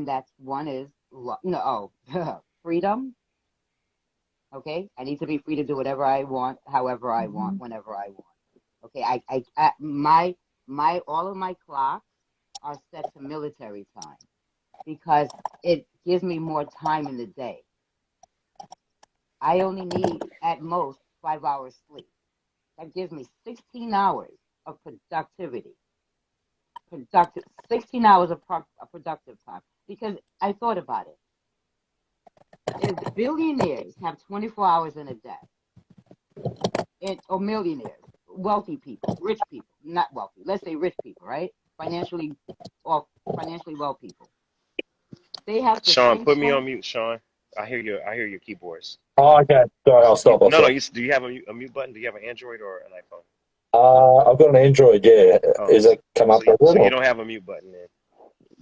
and that's one is no, freedom. Okay, I need to be free to do whatever I want, however I want, Mhm. whenever I want. Okay, my all of my clocks are set to military time because it gives me more time in the day. I only need at most 5 hours sleep. That gives me 16 hours of productivity. Productive 16 hours of productive time. Because I thought about it. If billionaires have 24 hours in a day, or millionaires, wealthy people, rich people, not wealthy, let's say rich people, right? Financially or financially well people. They have to Sean, think put me so. on mute, Sean. I hear your keyboards. Oh, okay. Sorry, I'll stop. I'll No, no. stop. Do you have a mute button? Do you have an Android or an iPhone? I've got an Android. Yeah, Oh, is it come up with it so you or? don't have a mute button then.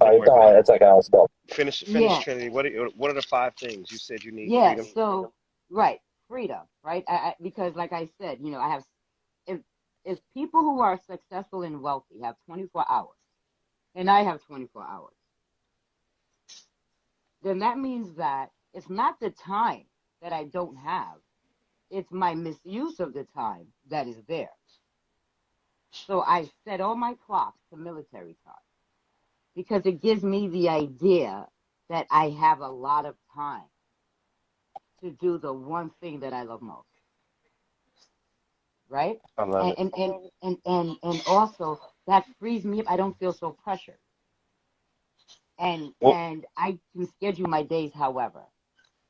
Don't Oh, worry about no, it. that's okay. I'll stop. Finish Yeah, Trinity. What are the five things you said you need yeah. freedom? So, right, freedom, right? Because, like I said, I have if if people who are successful and wealthy have 24 hours, and I have 24 hours, then that means that it's not the time that I don't have; it's my misuse of the time that is there. So I set all my clocks to military time because it gives me the idea that I have a lot of time to do the one thing that I love most, right? I love And it. and also that frees me up. I don't feel so pressured, What and I can schedule my days however.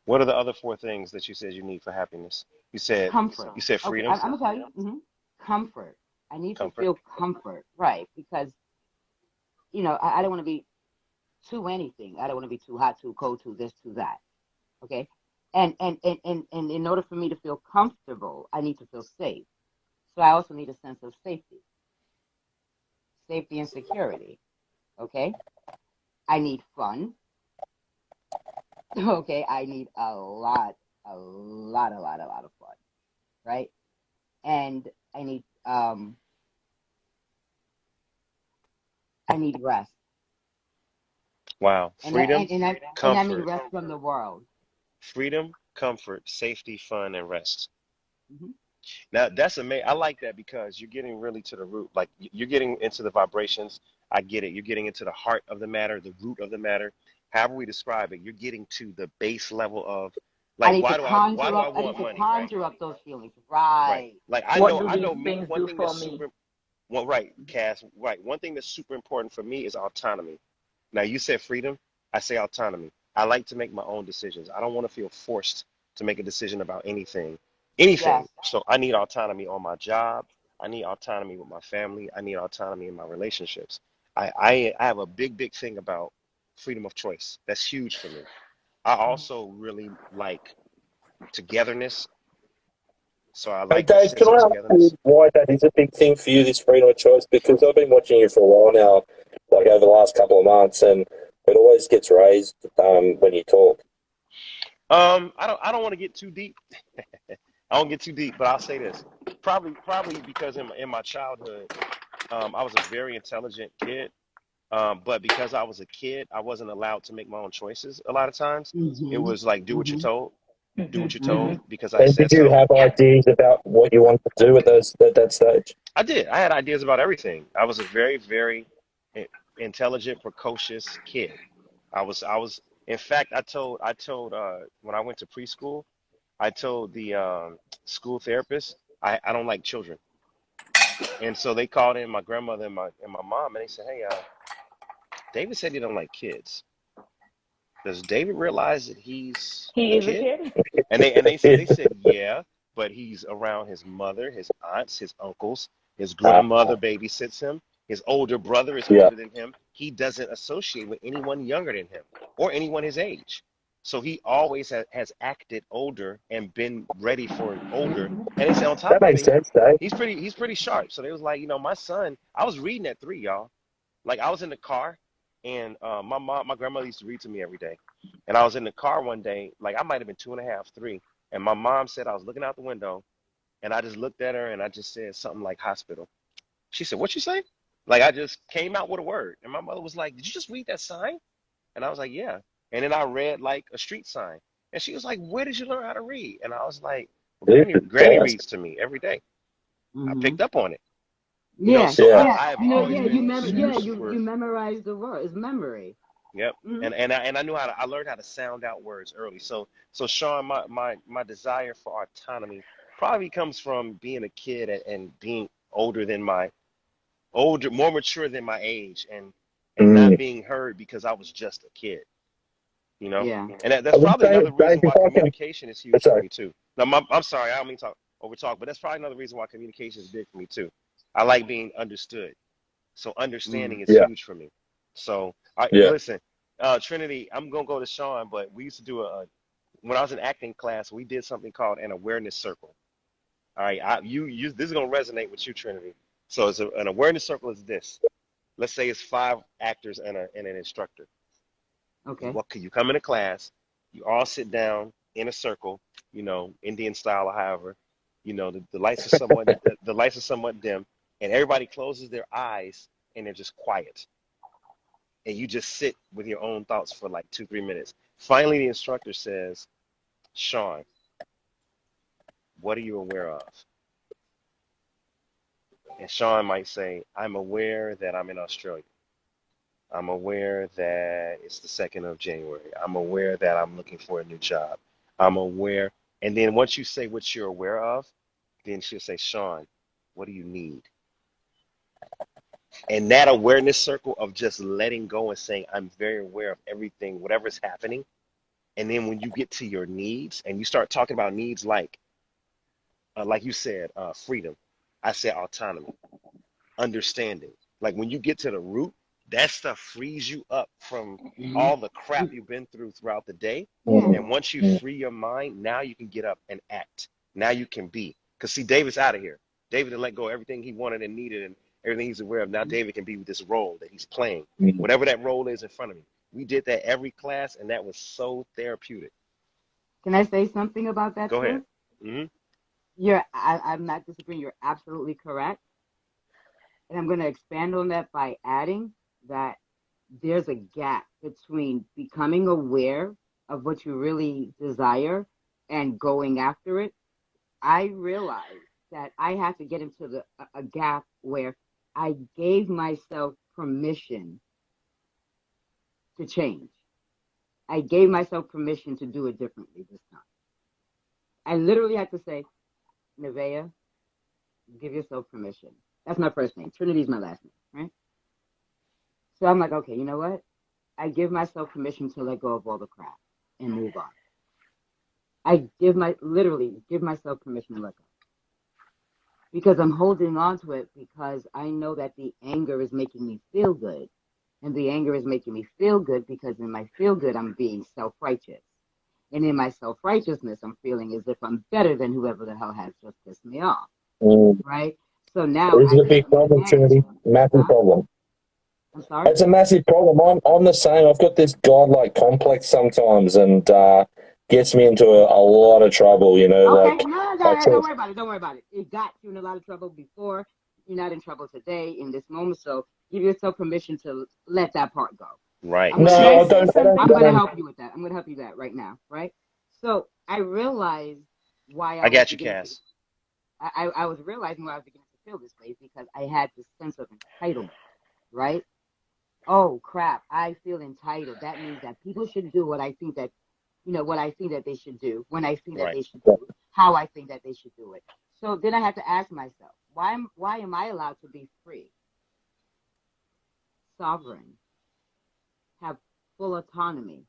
What are the other four things that you said you need for happiness? You said Comfort. you said Okay, freedom, I'm gonna tell you. Comfort. I need to comfort. feel comfort, right? Because I don't want to be too anything. I don't want to be too hot, too cold, too this, too that. Okay, and in order for me to feel comfortable, I need to feel safe. So I also need a sense of safety and security. Okay, I need fun. Okay, I need a lot of fun, right? And I need rest, Wow. Freedom, and I mean comfort, rest from the world. safety, fun, and rest. Hmm. Now that's amazing. I like that because you're getting really to the root. Like you're getting into the vibrations. I get it. You're getting into the heart of the matter, the root of the matter. However we describe it, you're getting to the base level of I like need to why conjure do I up. I want need to money, right? conjure up those feelings. Right. Right. Like What do I these know me things one do thing that's for me? super well, right, Cass, right. One thing that's super important for me is autonomy. Now you said freedom, I say autonomy. I like to make my own decisions. I don't want to feel forced to make a decision about anything. Yes. Anything. So I need autonomy on my job. I need autonomy with my family. I need autonomy in my relationships. I have a big thing about freedom of choice. That's huge for me. I also really like togetherness. So I Hey, like that Dave, can sense of I ask you togetherness. why that is a big thing for you, this freedom of choice? Because I've been watching you for a while now, like over the last couple of months, and it always gets raised when you talk. I don't want to get too deep. I don't get too deep, but I'll say this. Probably because in my childhood, I was a very intelligent kid. But because I was a kid, I wasn't allowed to make my own choices a lot of times. It Mhm. was like do what you're Mhm. told, do what you're Mhm. told because I And did said you so. have ideas about what you wanted to do at that stage? I did. I had ideas about everything. I was a very i- intelligent, precocious kid. I was in fact I told when I went to preschool, I told the school therapist I don't like children. And so they called in my grandmother and my mom and they said, "Hey, David said he don't like kids. Does David realize that he's He a is a kid?" kid. And they said yeah, but he's around his mother, his aunts, his uncles, his uh, grandmother babysits him. His older brother is yeah. older than him. He doesn't associate with anyone younger than him or anyone his age. So he always has acted older and been ready for older. And they said on That top of makes it, sense, Dave. he's pretty sharp. So they was like, my son, I was reading at 3, y'all. Like I was in the car, and my grandmother used to read to me every day, and I was in the car one day, like I might have been 2.5, 3, and my mom said I was looking out the window, and I just looked at her and I just said something like hospital. She said, "What you say?" Like I just came out with a word, and my mother was like, "Did you just read that sign?" And I was like, yeah. And then I read like a street sign. And she was like, where did you learn how to read? And I was like, well, Granny Yes. reads to me every day. I Hmm. picked up on it. Yeah, So Yeah. I have no, always yeah, been you super. memorize the word. It's memory. Yep. Hmm. And I knew how to I learned how to sound out words early. So Sean, my desire for autonomy probably comes from being a kid and being more mature than my age and not Mm. being heard because I was just a kid, you know? Yeah. And I that's would probably say, another Dave, reason if why I can, communication is huge for sorry. me too. Now, I'm sorry, I don't mean to talk over talk, but that's probably another reason why communication is big for me too. I like being understood. So understanding Mm. is Yeah. huge for me. So I Yeah. listen, Trinity, I'm gonna go to Sean, but we used to do when I was in acting class, we did something called an awareness circle. All right, you this is gonna resonate with you, Trinity. So an awareness circle is this. Let's say it's 5 actors and an instructor. Okay. What could you come into class? You all sit down in a circle, Indian style or however. The lights are somewhat the lights are somewhat dim, and everybody closes their eyes and they're just quiet. And you just sit with your own thoughts for like 2, 3 minutes. Finally, the instructor says, Sean, what are you aware of? And Sean might say, I'm aware that I'm in Australia. I'm aware that it's the 2nd of January. I'm aware that I'm looking for a new job. I'm aware. And then once you say what you're aware of, then she'll say, Sean, what do you need? And that awareness circle of just letting go and saying, I'm very aware of everything, whatever's happening. And then when you get to your needs and you start talking about needs like you said, freedom, I said autonomy, understanding. Like when you get to the root, that stuff frees you up from Hmm. all the crap you've been throughout the day. Yeah. And once you free your mind, now you can get up and act. Now you can be. Because see, David's out of here. David had let go of everything he wanted and needed and everything he's aware of. Now David can be with this role that he's playing, whatever that role is in front of him. We did that every class, and that was so therapeutic. Can I say something about that Go ahead. too? Hmm. I'm not disagreeing. You're absolutely correct. And I'm going to expand on that by adding that there's a gap between becoming aware of what you really desire and going after it. I realized that I had to get into a gap where I gave myself permission to change. I gave myself permission to do it differently this time. I literally had to say, Nevaeh, give yourself permission. That's my first name. Trinity's my last name, right? So I'm like, okay, you know what? I give myself permission to let go of all the crap and move on. I literally give myself permission to let go because I'm holding on to it because I know that the anger is making me feel good. And the anger is making me feel good because in my feel good, I'm being self righteous. And in my self righteousness, I'm feeling as if I'm better than whoever the hell has just pissed me off. Mm. Right? So now This I is a can big take problem, advantage Trinity. of it. Massive Huh? problem. I'm sorry? It's a massive problem. I'm the same. I've got this godlike complex sometimes, and gets me into a lot of trouble. Okay, Like no, I no, don't talk. worry about it. Don't worry about it. It got you in a lot of trouble before. You're not in trouble today in this moment. So give yourself permission to let that part go. Right. I'm gonna Can I No, See, I help. say don't. I don't. I'm I something? gonna don't. help you with that. I'm gonna help you that right now, right? So I realized why I I was got you, beginning to. Cass. I was realizing why I was beginning to feel this way because I had this sense of entitlement, right? Oh crap, I feel entitled. That means that people should do what I think that, what I think that they should do, when I think that Right. they should do it, how I think that they should do it. So then I have to ask myself, why am I allowed to be free, sovereign, have full autonomy,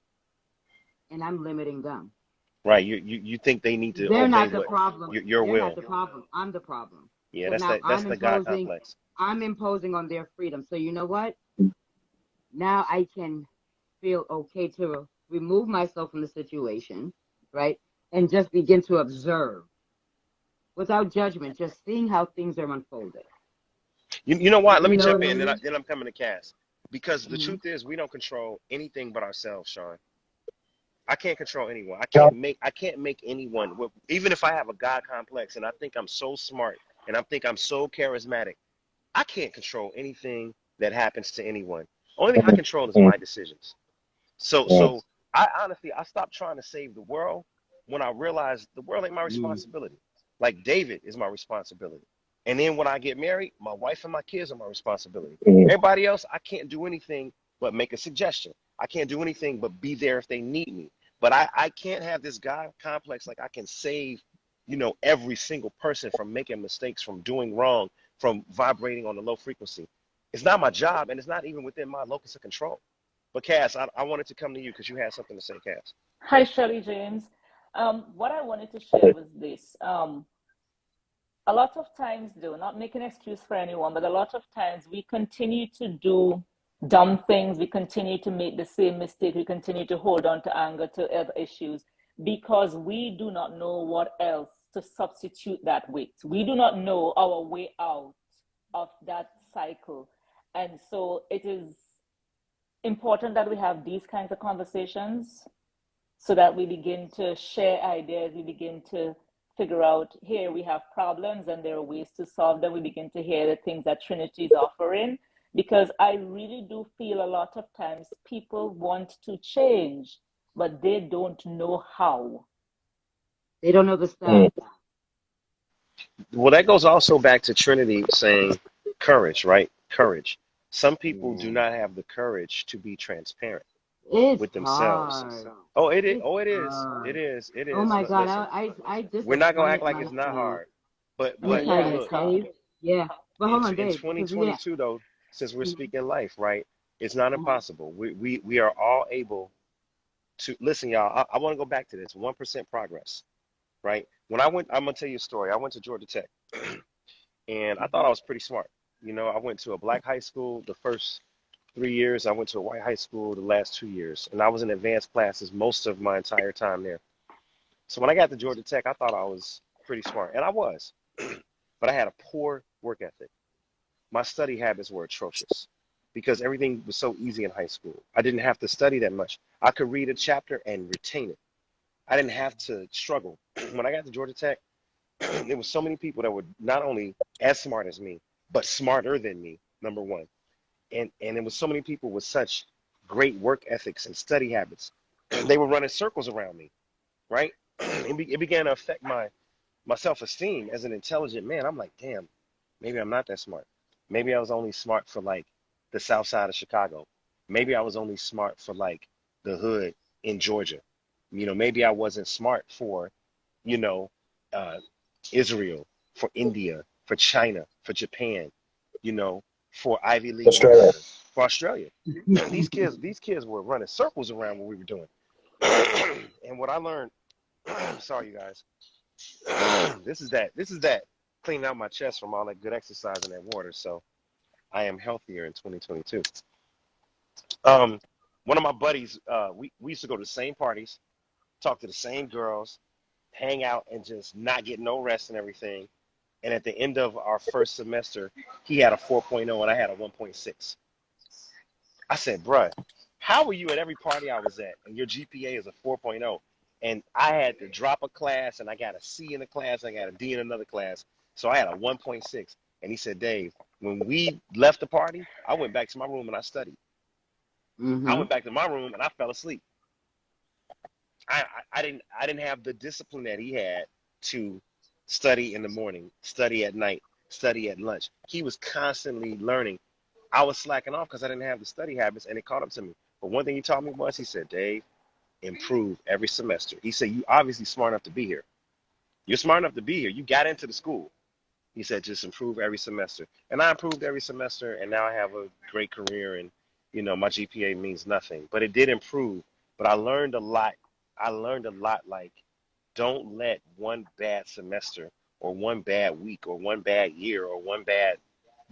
and I'm limiting them? Right. You think they need to They're obey not the what problem. your They're not will. the problem. I'm the problem. Yeah, So that's now that's the God complex. I'm imposing on their freedom. So you know what? Now I can feel okay to remove myself from the situation, right? And just begin to observe without judgment, just seeing how things are unfolding. You know what? Let You me know jump what I in, mean? then I'm coming to Cass. Because the Hmm. truth is we don't control anything but ourselves, Sean. I can't control anyone. No. I can't make anyone even if I have a God complex and I think I'm so smart and I think I'm so charismatic, I can't control anything that happens to anyone. Only thing I control is Mm. my decisions. So Yeah. so I honestly I stopped trying to save the world when I realized the world ain't my Mm. responsibility. Like David is my responsibility. And then when I get married, my wife and my kids are my responsibility. Mm. Everybody else, I can't do anything but make a suggestion. I can't do anything but be there if they need me. But I can't have this God complex like I can save, every single person from making mistakes, from doing wrong, from vibrating on the low frequency. It's not my job, and it's not even within my locus of control. But Cass, I wanted to come to you because you had something to say, Cass. Hi, Shirley James. What I wanted to share was this. A lot of times, though, not making an excuse for anyone, but a lot of times we continue to do dumb things. We continue to make the same mistake. We continue to hold on to anger, to other issues, because we do not know what else to substitute that with. We do not know our way out of that cycle. And so it is important that we have these kinds of conversations so that we begin to share ideas, we begin to figure out here we have problems and there are ways to solve them. We begin to hear the things that Trinity is offering, because I really do feel a lot of times people want to change, but they don't know how. They don't know the Mm. steps. Well, that goes also back to Trinity saying courage, right? Courage. Some people do Yeah. not have the courage to be transparent It's with themselves. hard. Oh, it is. It's Oh, it is. It hard. is. It Oh is. my But God, listen, I we're not gonna act disappointed like it's not myself. hard. But Let me but tell Yeah, you, it's look, hard. Dave. Yeah. But hold on, in Dave, because yeah. 2022 though, since we're Mhm, speaking life, right? It's not mhm. impossible. We are all able to listen, y'all. I want to go back to this 1% progress, right? When I went, I'm gonna tell you a story. I went to Georgia Tech, and I thought I was pretty smart. I went to a black high school the first 3 years. I went to a white high school the last 2 years, and I was in advanced classes most of my entire time there. So when I got to Georgia Tech, I thought I was pretty smart, and I was, but I had a poor work ethic. My study habits were atrocious because everything was so easy in high school. I didn't have to study that much. I could read a chapter and retain it. I didn't have to struggle. When I got to Georgia Tech, there was so many people that were not only as smart as me, but smarter than me, number one. And there was so many people with such great work ethics and study habits. They were running circles around me, right? It began to affect my self-esteem as an intelligent man. I'm like, damn, maybe I'm not that smart. Maybe I was only smart for like the south side of Chicago. Maybe I was only smart for like the hood in Georgia. Maybe I wasn't smart for, you know, uh, Israel, for India, for China, for Japan, you know, for Ivy League Australia. America, for Australia. These kids were running circles around what we were doing. And what I learned, sorry you guys, this is that cleaning out my chest from all that good exercise and that water. So I am healthier in 2022. Um, One of my buddies, we used to go to the same parties, talk to the same girls, hang out, and just not get no rest and everything. And at the end of our first semester, he had a 4.0 and I had a 1.6. I said, bruh, how were you at every party I was at and your GPA is a 4.0? And I had to drop a class and I got a C in a class, and I got a D in another class. So I had a 1.6. And he said, Dave, when we left the party, I went back to my room and I studied. I Mhm. went back to my room and I fell asleep. I didn't have the discipline that he had to study in the morning, study at night, study at lunch. He was constantly learning. I was slacking off because I didn't have the study habits, and it caught up to me. But one thing he taught me was, he said, Dave, improve every semester. He said, you obviously smart enough to be here. You're smart enough to be here. You got into the school. He said, just improve every semester. And I improved every semester, and now I have a great career, and, my GPA means nothing. But it did improve. But I learned a lot. I learned a lot, like, don't let one bad semester or one bad week or one bad year or one bad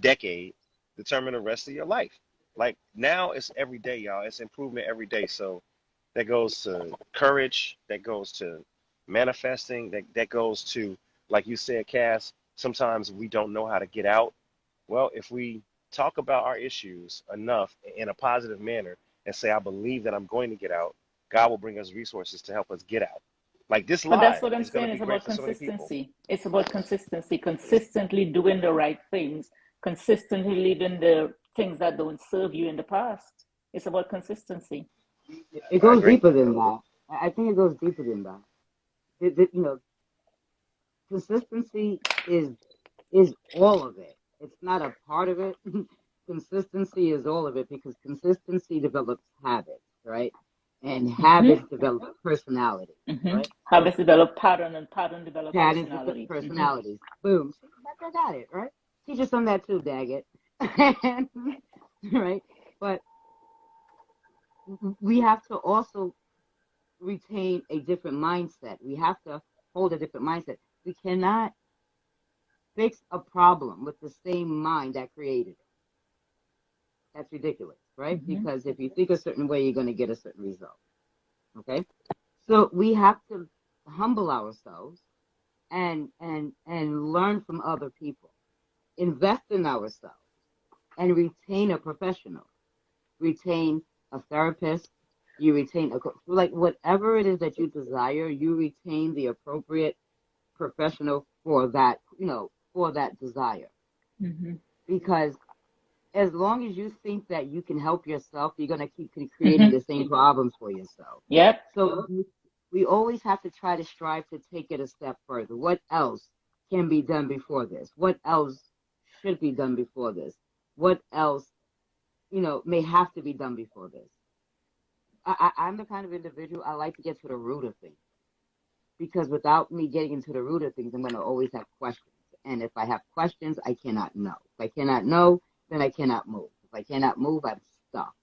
decade determine the rest of your life. Like now it's every day, y'all. It's improvement every day. So that goes to courage, that goes to manifesting, that goes to, like you said, Cass, sometimes we don't know how to get out. Well, if we talk about our issues enough in a positive manner and say, I believe that I'm going to get out, God will bring us resources to help us get out. Like this But that's live what I'm is going to saying. be It's great about for so many people. consistency. It's about consistency, consistently doing the right things, consistently leaving the things that don't serve you in the past. It's about consistency. It I goes agree. deeper than that. I think it goes deeper than that. You know, consistency is all of it. It's not a part of it. Consistency is all of it because consistency develops habits, right? And Mm-hmm. habits develop personality, Mm-hmm. right? So Habits develop pattern, and pattern develop patterns of personality. Mm-hmm. personalities. Boom. See, I got it, right? Teach us some of that too, dag it. Right? But we have to also retain a different mindset. We have to hold a different mindset. We cannot fix a problem with the same mind that created it. That's ridiculous, right? Mm-hmm. Because if you think a certain way, you're going to get a certain result. Okay? So we have to humble ourselves and learn from other people. Invest in ourselves and retain a professional. Retain a therapist. You retain like whatever it is that you desire, you retain the appropriate professional for that, for that desire. Mm-hmm. Because as long as you think that you can help yourself, you're going to keep creating Mm-hmm. the same problems for yourself. Yep. So we always have to try to strive to take it a step further. What else can be done before this? What else should be done before this? What else, may have to be done before this? I'm the kind of individual I like to get to the root of things because without me getting into the root of things, I'm going to always have questions. And if I have questions, I cannot know. If I cannot know, then I cannot move. If I cannot move, I'm stuck.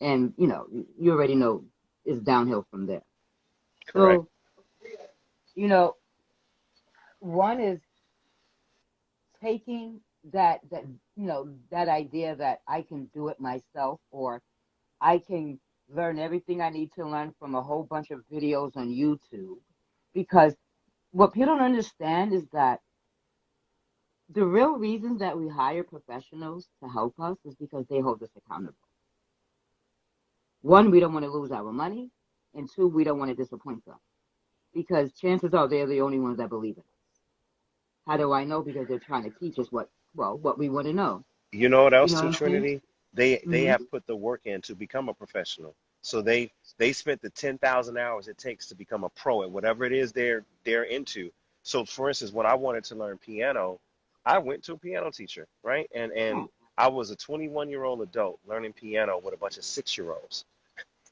And, you already know it's downhill from there. Correct. So, you know, one is taking that idea that I can do it myself or I can learn everything I need to learn from a whole bunch of videos on YouTube. Because what people don't understand is that the real reasons that we hire professionals to help us is because they hold us accountable. One, we don't want to lose our money, and two, we don't want to disappoint them because chances are they're the only ones that believe in us. How do I know? Because they're trying to teach us what we want to know. You know what You else know what too, I'm saying? Trinity? They Mm-hmm. have put the work in to become a professional. So they spent the 10,000 hours it takes to become a pro at whatever it is they're into. So for instance, when I wanted to learn piano, I went to a piano teacher, right? And Yeah. I was a 21-year-old adult learning piano with a bunch of 6-year-olds.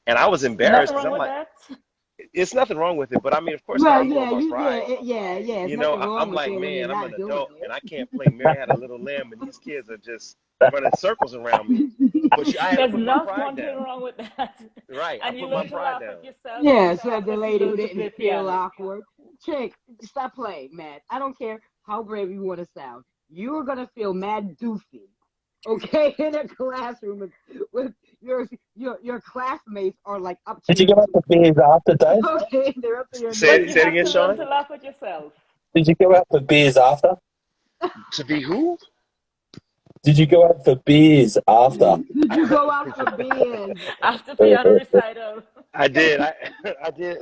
And I was embarrassed Nothing because wrong I'm with like, that. it's nothing wrong with it, but I mean, of course, Well, I'm going yeah, by pride. yeah. There's You know, nothing wrong I'm with like, it when you're man, I'm an not doing adult and I can't play Mary Had a Little Lamb, and these kids are just running circles around me. But I had to There's put my not pride one thing down. why with that. Right. I And you put my learn to pride laugh down. at yourself in the Yeah, said the process, you lady who learn to play didn't feel piano. awkward. Chick, stop playing, man. I don't care how brave you want to sound. You are gonna feel mad doofy, okay, in a classroom with your classmates are like up to Did you your go out for beers after, Dave? okay, they're up to your But you Say it have again, to knees. learn Sean. to laugh at yourself. Did you go out for beers after? To be who? Did you go out for beers after? Did you go out for beers? After piano recital. I did. I did.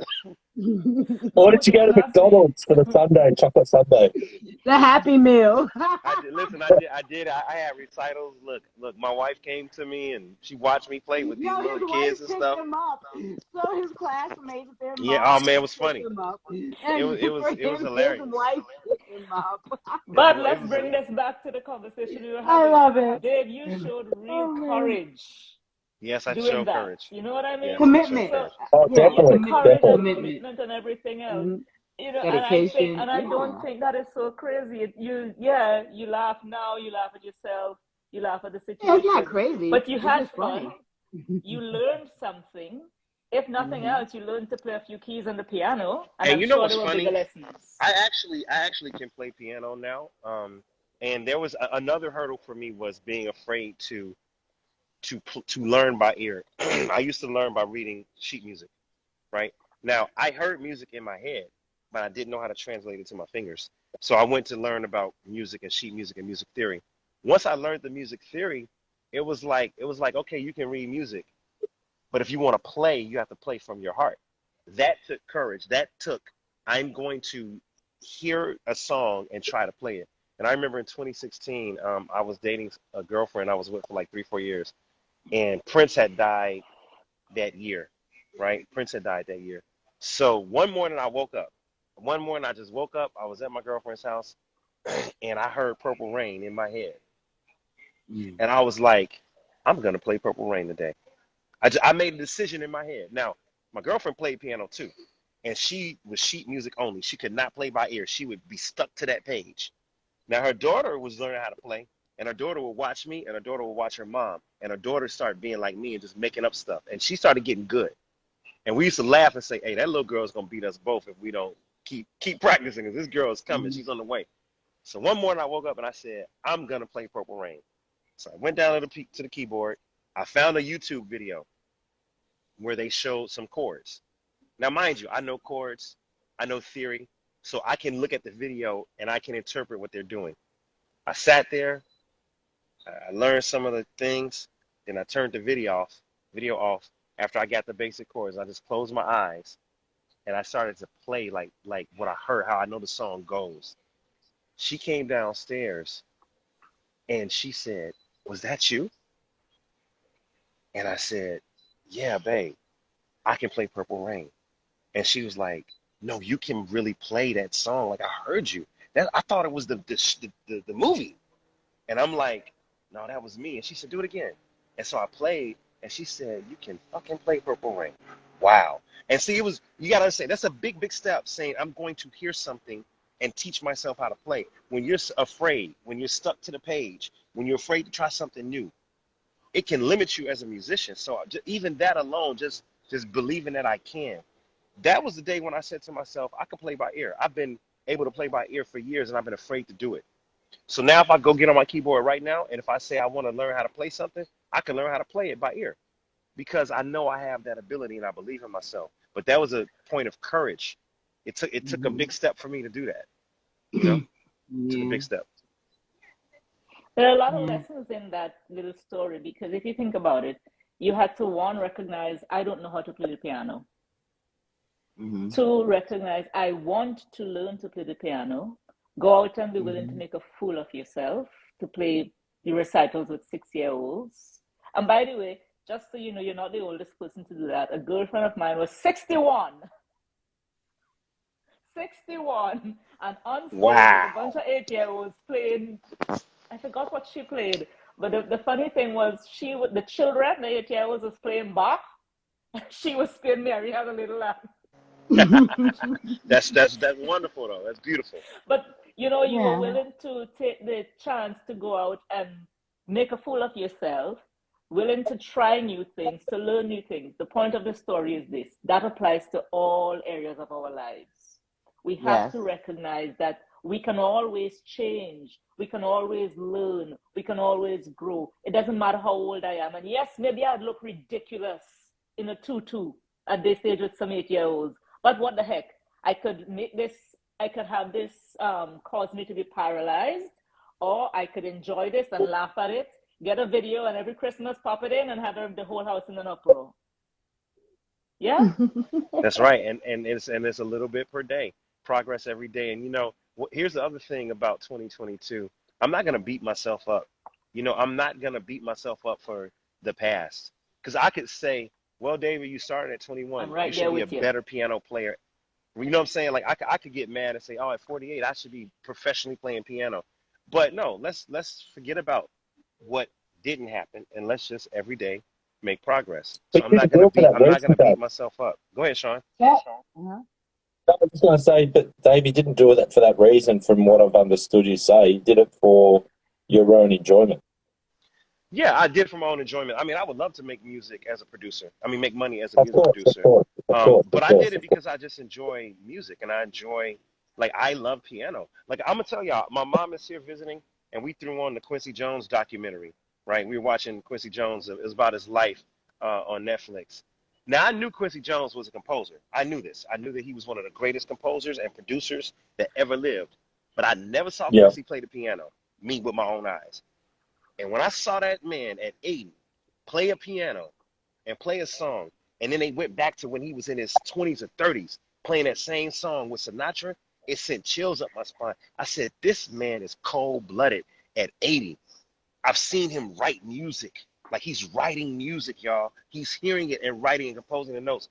Or What did was you your go to class name? McDonald's for the Sunday, chocolate Sunday? The Happy Meal. I did. Listen, I did. I had recitals. Look. My wife came to me and she watched me play with these Yo, his little wife kids and picked stuff. him up. So his classmates, their Yeah. Oh moms man, it was picked funny. him up, It and was. It for was. It was him, his hilarious. wife picked him up. But It let's was. bring this back to the conversation we were I having. love it. Dave, you showed real Oh man, courage Yes, I doing show that. courage. You know what I Yes, mean? I show commitment. So courage. Oh, Yeah, yeah, definitely, courage and definitely. commitment, commitment and everything else. Mhm. And Dedication. I don't Yeah, think that is so crazy. You laugh now, you laugh at yourself, you laugh at the yeah. It's not situation, crazy. but you It's had just funny. fun. You learned something. If nothing Hmm. else, you learned to play a few keys on the piano, and And I'm you know sure what's there were bigger funny? lessons. I actually can play piano now. And there was another hurdle for me was being afraid to learn by ear. I used to learn by reading sheet music, right? Now, I heard music in my head, but I didn't know how to translate it to my fingers. So I went to learn about music and sheet music and music theory. Once I learned the music theory, it was like okay, you can read music, but if you want to play, you have to play from your heart. That took courage. That took I'm going to hear a song and try to play it. And I remember in 2016, I was dating a girlfriend I was with for like 3, 4 years, and Prince had died that year, right? Prince had died that year. So one morning I woke up. One morning I just woke up. I was at my girlfriend's house, and I heard Purple Rain in my head, Mm. and I was like, I'm gonna play Purple Rain today. I made a decision in my head. Now, my girlfriend played piano too, and she was sheet music only. She could not play by ear. She would be stuck to that page. Now, her daughter was learning how to play, and her daughter would watch me, and her daughter would watch her mom, and her daughter started being like me and just making up stuff, and she started getting good. And we used to laugh and say, "Hey, that little girl's gonna beat us both if we don't keep practicing. Cause this girl is coming. Mm. She's on the way." So one morning I woke up and I said, "I'm gonna play Purple Rain." So I went down to the keyboard. I found a YouTube video where they showed some chords. Now, mind you, I know chords, I know theory, so I can look at the video and I can interpret what they're doing. I sat there, I learned some of the things, then I turned the video off after I got the basic chords. I just closed my eyes and I started to play like what I heard, how I know the song goes. She came downstairs and she said, "Was that you?" And I said, "Yeah, babe, I can play Purple Rain." And she was like, "No, you can really play that song. Like I heard you. That I thought it was the movie." And I'm like, "No, that was me." And she said, "Do it again." And so I played, and she said, "You can fucking play Purple Rain." Wow. And see, you gotta understand, that's a big step saying I'm going to hear something and teach myself how to play. When you're afraid, when you're stuck to the page, when you're afraid to try something new, it can limit you as a musician. So even that alone, just believing that I can. That was the day when I said to myself, I can play by ear. I've been able to play by ear for years, and I've been afraid to do it. So now if I go get on my keyboard right now, and if I say I want to learn how to play something, I can learn how to play it by ear because I know I have that ability and I believe in myself. But that was a point of courage. It took a Mhm. big step for me to do that. You know, it took a Yeah. big step. There are a lot of Yeah. lessons in that little story because if you think about it, you had to one, recognize I don't know how to play the piano. Mhm. Two, recognize I want to learn to play the piano. Go out and be willing to Mhm. make a fool of yourself to play the recitals with 6-year-olds. And by the way, just so you know, you're not the oldest person to do that. A girlfriend of mine was 61. 61 and on stage with a bunch Wow. of 8-year-olds playing. I forgot what she played, but the funny thing was the children, the 8-year-olds was playing Bach. She was playing Mary Had a Little Lamb. That's wonderful though. That's beautiful. But you were Yeah. willing to take the chance to go out and make a fool of yourself, willing to try new things, to learn new things. The point of the story is this: that applies to all areas of our lives. We have Yes. to recognize that we can always change, we can always learn, we can always grow. It doesn't matter how old I am. And yes, maybe I'd look ridiculous in a tutu at this age with some 8-year-olds. But what the heck? I could have this cause me to be paralyzed, or I could enjoy this and laugh at it, get a video, and every Christmas pop it in and have the whole house in an uproar. Yeah? That's right, and it's a little bit per day, progress every day. And here's the other thing about 2022. I'm not gonna beat myself up. I'm not gonna beat myself up for the past because I could say, well, David, you started at I'm 21. You right should there be a with you. better piano player. You know what I'm saying? Like I could get mad and say, oh, at 48, I should be professionally playing piano. But no, let's forget about what didn't happen and let's just every day make progress. So But you didn't do it for that I'm not reason, gonna beat though. myself up. Go ahead, Sean. Yeah. Uh-huh. I was just going to say, but Dave, you didn't do it for that reason, from what I've understood you say. You did it for your own enjoyment. Yeah, I did for my own enjoyment. I mean, I would love to make music as a producer. I mean, make money as a Of music course, of producer. course, of course, But of I did course, it of course. because I just enjoy music and like, I love piano. Like, I'm gonna tell y'all, my mom is here visiting, and we threw on the Quincy Jones documentary, right? We were watching Quincy Jones. It was about his life on Netflix. Now, I knew Quincy Jones was a composer. I knew this. I knew that he was one of the greatest composers and producers that ever lived. But I never saw Yeah. Quincy play the piano, me with my own eyes. And when I saw that man at 80 play a piano and play a song, and then they went back to when he was in his 20s or 30s playing that same song with Sinatra, it sent chills up my spine. I said, this man is cold blooded at 80. I've seen him write music. Like he's writing music, y'all. He's hearing it and writing and composing the notes.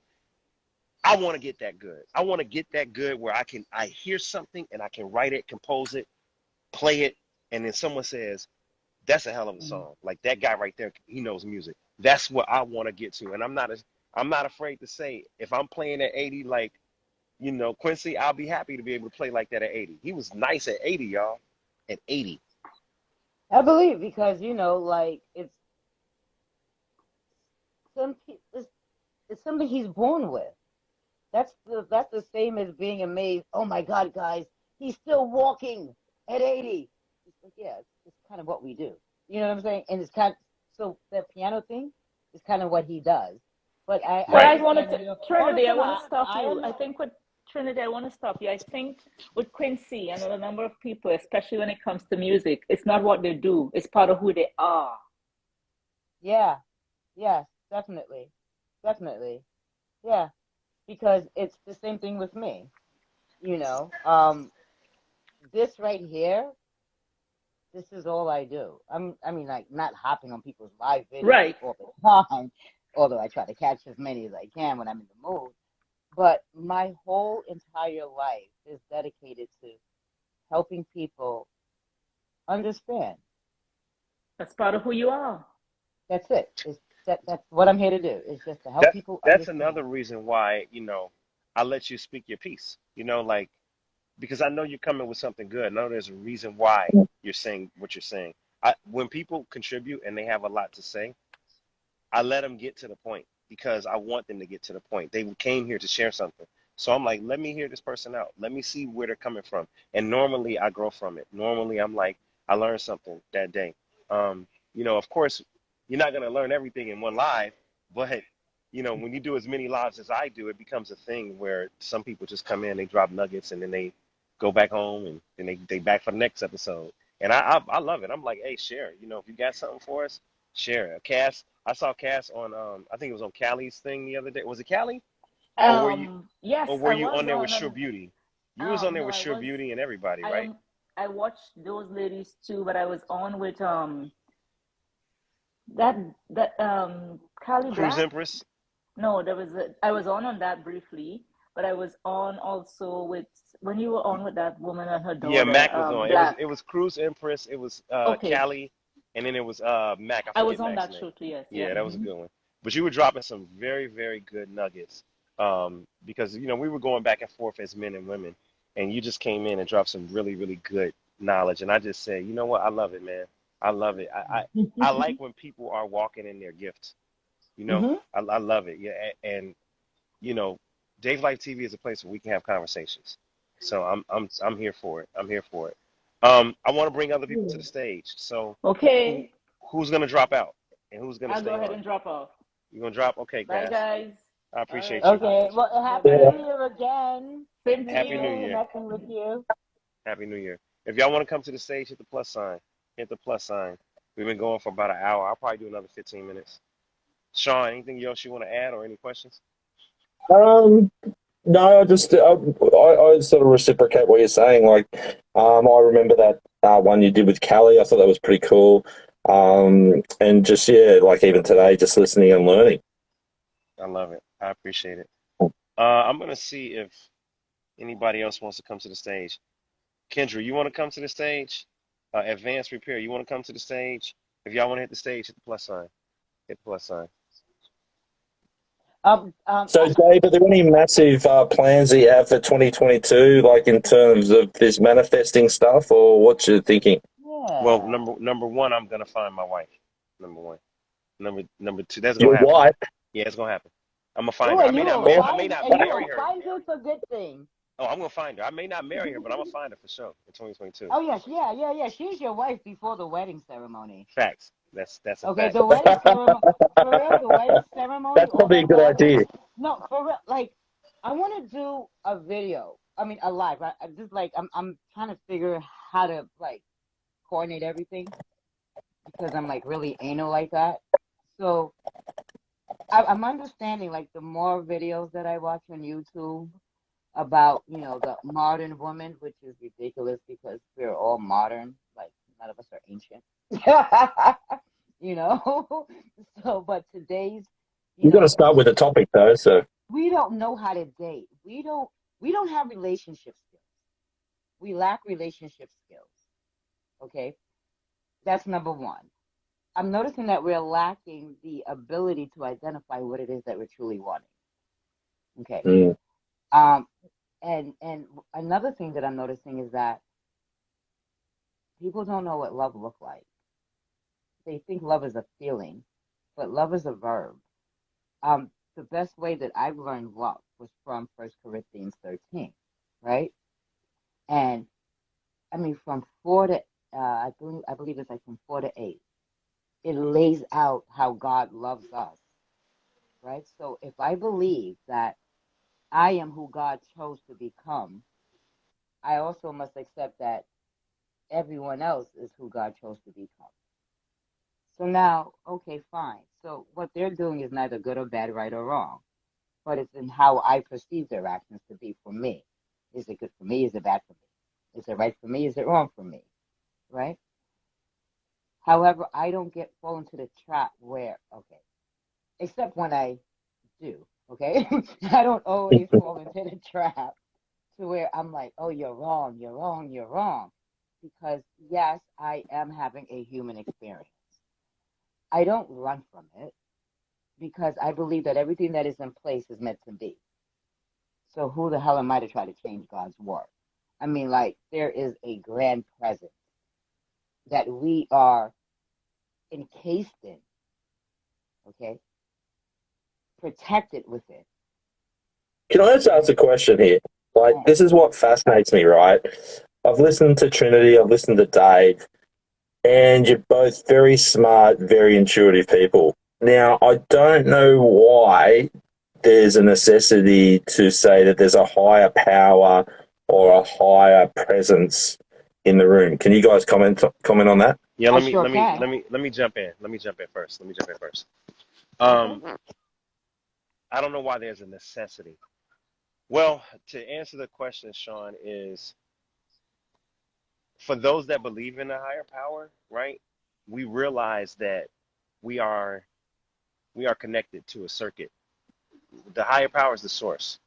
I want to get that good. I want to get that good where I hear something and I can write it, compose it, play it, and then someone says, that's a hell of a Mhm. song. Like that guy right there, he knows music. That's what I want to get to. And I'm not afraid to say if I'm playing at 80, like, Quincy, I'll be happy to be able to play like that at 80. He was nice at 80, y'all. At 80. I believe because like some pe- it's something he's born with. That's the same as being amazed. Oh my God, guys, he's still walking at 80. It's like, yeah, it's kind of what we do. You know what I'm saying? And it's so that piano thing is kind of what he does. But I But I Right. wanted understand to, you. Oh Trinity, I no, want to stop I you. I understand. think with Trinity, I want to stop you. I think with Quincy and a number of people, especially when it comes to music, it's not what they do, it's part of who they are. Yeah, yes, definitely, definitely, yeah. Because it's the same thing with me. You know, this right here, this is all I do. I mean, like not hopping on people's live videos Right. all the time, although I try to catch as many as I can when I'm in the mood. But my whole entire life is dedicated to helping people understand. That's part of who you are. That's it. That's what I'm here to do. Is just to help That's people that's understand. another reason why, I let you speak your piece. Like because I know you're coming with something good. I know there's a reason why you're saying what you're saying. When people contribute and they have a lot to say, I let them get to the point because I want them to get to the point. They came here to share something. So I'm like, let me hear this person out. Let me see where they're coming from. And normally I grow from it. Normally I'm like, I learned something that day. Of course, you're not going to learn everything in one live, but, when you do as many lives as I do, it becomes a thing where some people just come in, they drop nuggets, and then they go back home, and then they back for the next episode. And I love it. I'm like, hey, share. If you got something for us, share. Cass, I saw Cass on I think it was on Callie's thing the other day. Was it Callie? Or were you Yes, or were I you was on there with on, Sure and Beauty? You was on there no, with Sure Beauty and everybody, I right? am, I watched those ladies too, but I was on with that Carly Cruise Black. Empress. No, I was on that briefly, but I was on also with when you were on with that woman and her Yeah, daughter, Mac was on. It was Black. it was Cruise Empress, it was Okay, Callie, and then it was Mac. I I was forget on Mac's that name. show too. Yes, yeah. Yeah, that was a good one. But you were dropping some very, very good nuggets. Because we were going back and forth as men and women, and you just came in and dropped some really, really good knowledge. And I just said, you know what? I love it, man. I love it. I like when people are walking in their gifts. Hmm. I love it. Yeah, and you know, Dave Life TV is a place where we can have conversations. So I'm here for it. I'm here for it. I want to bring other people to the stage. So who Okay, who's gonna drop out and who's gonna I'll go stay ahead on? and drop off. You gonna drop? Okay, Bye, guys. guys. I All appreciate right. you. Okay. Well, Bye Happy Yeah. New bye. Year again. Same to Happy New Enjoy you. Year. connecting with you. Happy New Year. If y'all want to come to the stage, hit the plus sign. Hit the plus sign. We've been going for about an hour. I'll probably do another 15 minutes. Sean, anything else you want to add or any questions? Um, no, I sort of reciprocate what you're saying. Like, I remember that one you did with Callie. I thought that was pretty cool. And just yeah, like even today, just listening and learning. I love it. I appreciate it. I'm gonna see if anybody else wants to come to the stage. Kendra, you want to come to the stage? Advanced Repair, you want to come to the stage? If y'all want to hit the stage, hit the plus sign. Hit the plus sign. Um, um, So, I, Dave, are there any massive plans that you have for 2022, like in terms of this manifesting stuff, or what you're thinking? Well, yeah. number one, I'm gonna find my wife. Number one. Number two, that's Your gonna happen. wife? Yeah, it's gonna happen. I'm gonna find Oh, her. and you will I may find, not and you marry will her. find her for good thing. Oh, I'm gonna find her. I may not marry her, but I'm gonna find her for sure in 2022. Oh yes, yeah, yeah, yeah. She's your wife before the wedding ceremony. Facts. That's a Okay, fact. the wedding ceremony, for real, the wedding ceremony, That's all probably a that good jazz. idea. No, for real, like I want to do a video. I mean, a live. I just like I'm trying to figure how to like coordinate everything because I'm like really anal like that. So I'm understanding like the more videos that I watch on YouTube about the modern woman, which is ridiculous because we're all modern. Like none of us are ancient. you know. So, but today's, you You got to know, start with the topic though. So we don't know how to date. We don't have relationship skills. We lack relationship skills. Okay, that's number one. I'm noticing that we're lacking the ability to identify what it is that we're truly wanting. Okay. mm, Um, and another thing that I'm noticing is that people don't know what love looks like. They think love is a feeling, but love is a verb. The best way that I've learned love was from First Corinthians 13, right? And I mean, from 4 to I believe it's like from 4 to 8. It lays out how God loves us, right? So if I believe that I am who God chose to become, I also must accept that everyone else is who God chose to become. So now, okay, fine. So what they're doing is neither good or bad, right or wrong, but it's in how I perceive their actions to be for me. Is it good for me? Is it bad for me? Is it right for me? Is it wrong for me? Right? However, I don't get fall into the trap where, okay, except when I do, okay? I don't always fall into the trap to where I'm like, oh, you're wrong, you're wrong, you're wrong. Because yes, I am having a human experience. I don't run from it because I believe that everything that is in place is meant to be. So who the hell am I to try to change God's word? I mean, like, there is a grand presence that we are encased in, okay? Protected within. can I just ask a question here? Like, Mm. this is what fascinates me, right? I've listened to Trinity, I've listened to Dave, and you're both very smart, very intuitive people. Now, I don't know why there's a necessity to say that there's a higher power or a higher presence in the room. Can you guys comment on that? Yeah, I let me sure let me can. let me let me jump in. Let me jump in first. Let me jump in first. Um, I don't know why there's a necessity. Well, to answer the question, Sean, is for those that believe in a higher power, right? We realize that we are we are connected to a circuit. The higher power is the source.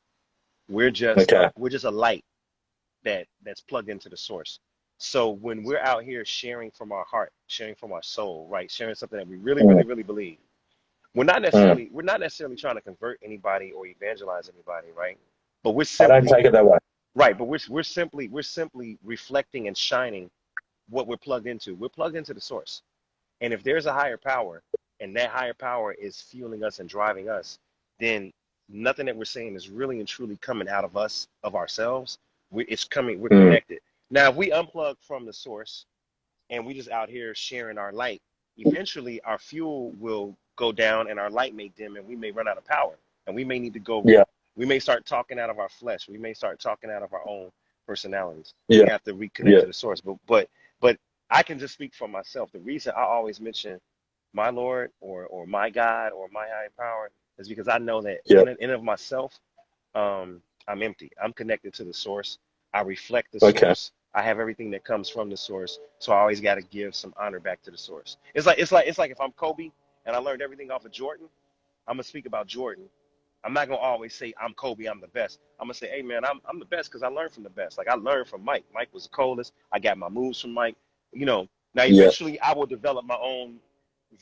Okay. We're just a light that's plugged into the source. So when we're out here sharing from our heart, sharing from our soul, right? Sharing something that we really, really, Mm, really believe, mm. we're not necessarily trying to convert anybody or evangelize anybody, right? But we're I don't simply take it that way. right, but we're simply reflecting and shining what we're plugged into. We're plugged into the source. And if there's a higher power and that higher power is fueling us and driving us, then nothing that we're saying is really and truly coming out of us, of ourselves. It's coming, we're Mm, connected. Now, if we unplug from the source and we just out here sharing our light, eventually our fuel will go down and our light may dim and we may run out of power. And we may need to go, yeah, we may start talking out of our flesh. We may start talking out of our own personalities. We yeah, have to reconnect yeah. to the source. But I can just speak for myself. The reason I always mention my Lord or my God or my higher power is because I know that Yeah. in and of myself, I'm empty. I'm connected to the source. I reflect the Okay. source. I have everything that comes from the source. So I always got to give some honor back to the source. It's like if I'm Kobe and I learned everything off of Jordan, I'm gonna speak about Jordan. I'm not gonna always say I'm Kobe, I'm the best. I'm gonna say, hey man, I'm the best because I learned from the best. Like I learned from Mike. Mike was the coldest. I got my moves from Mike. You know. Now Yeah. eventually I will develop my own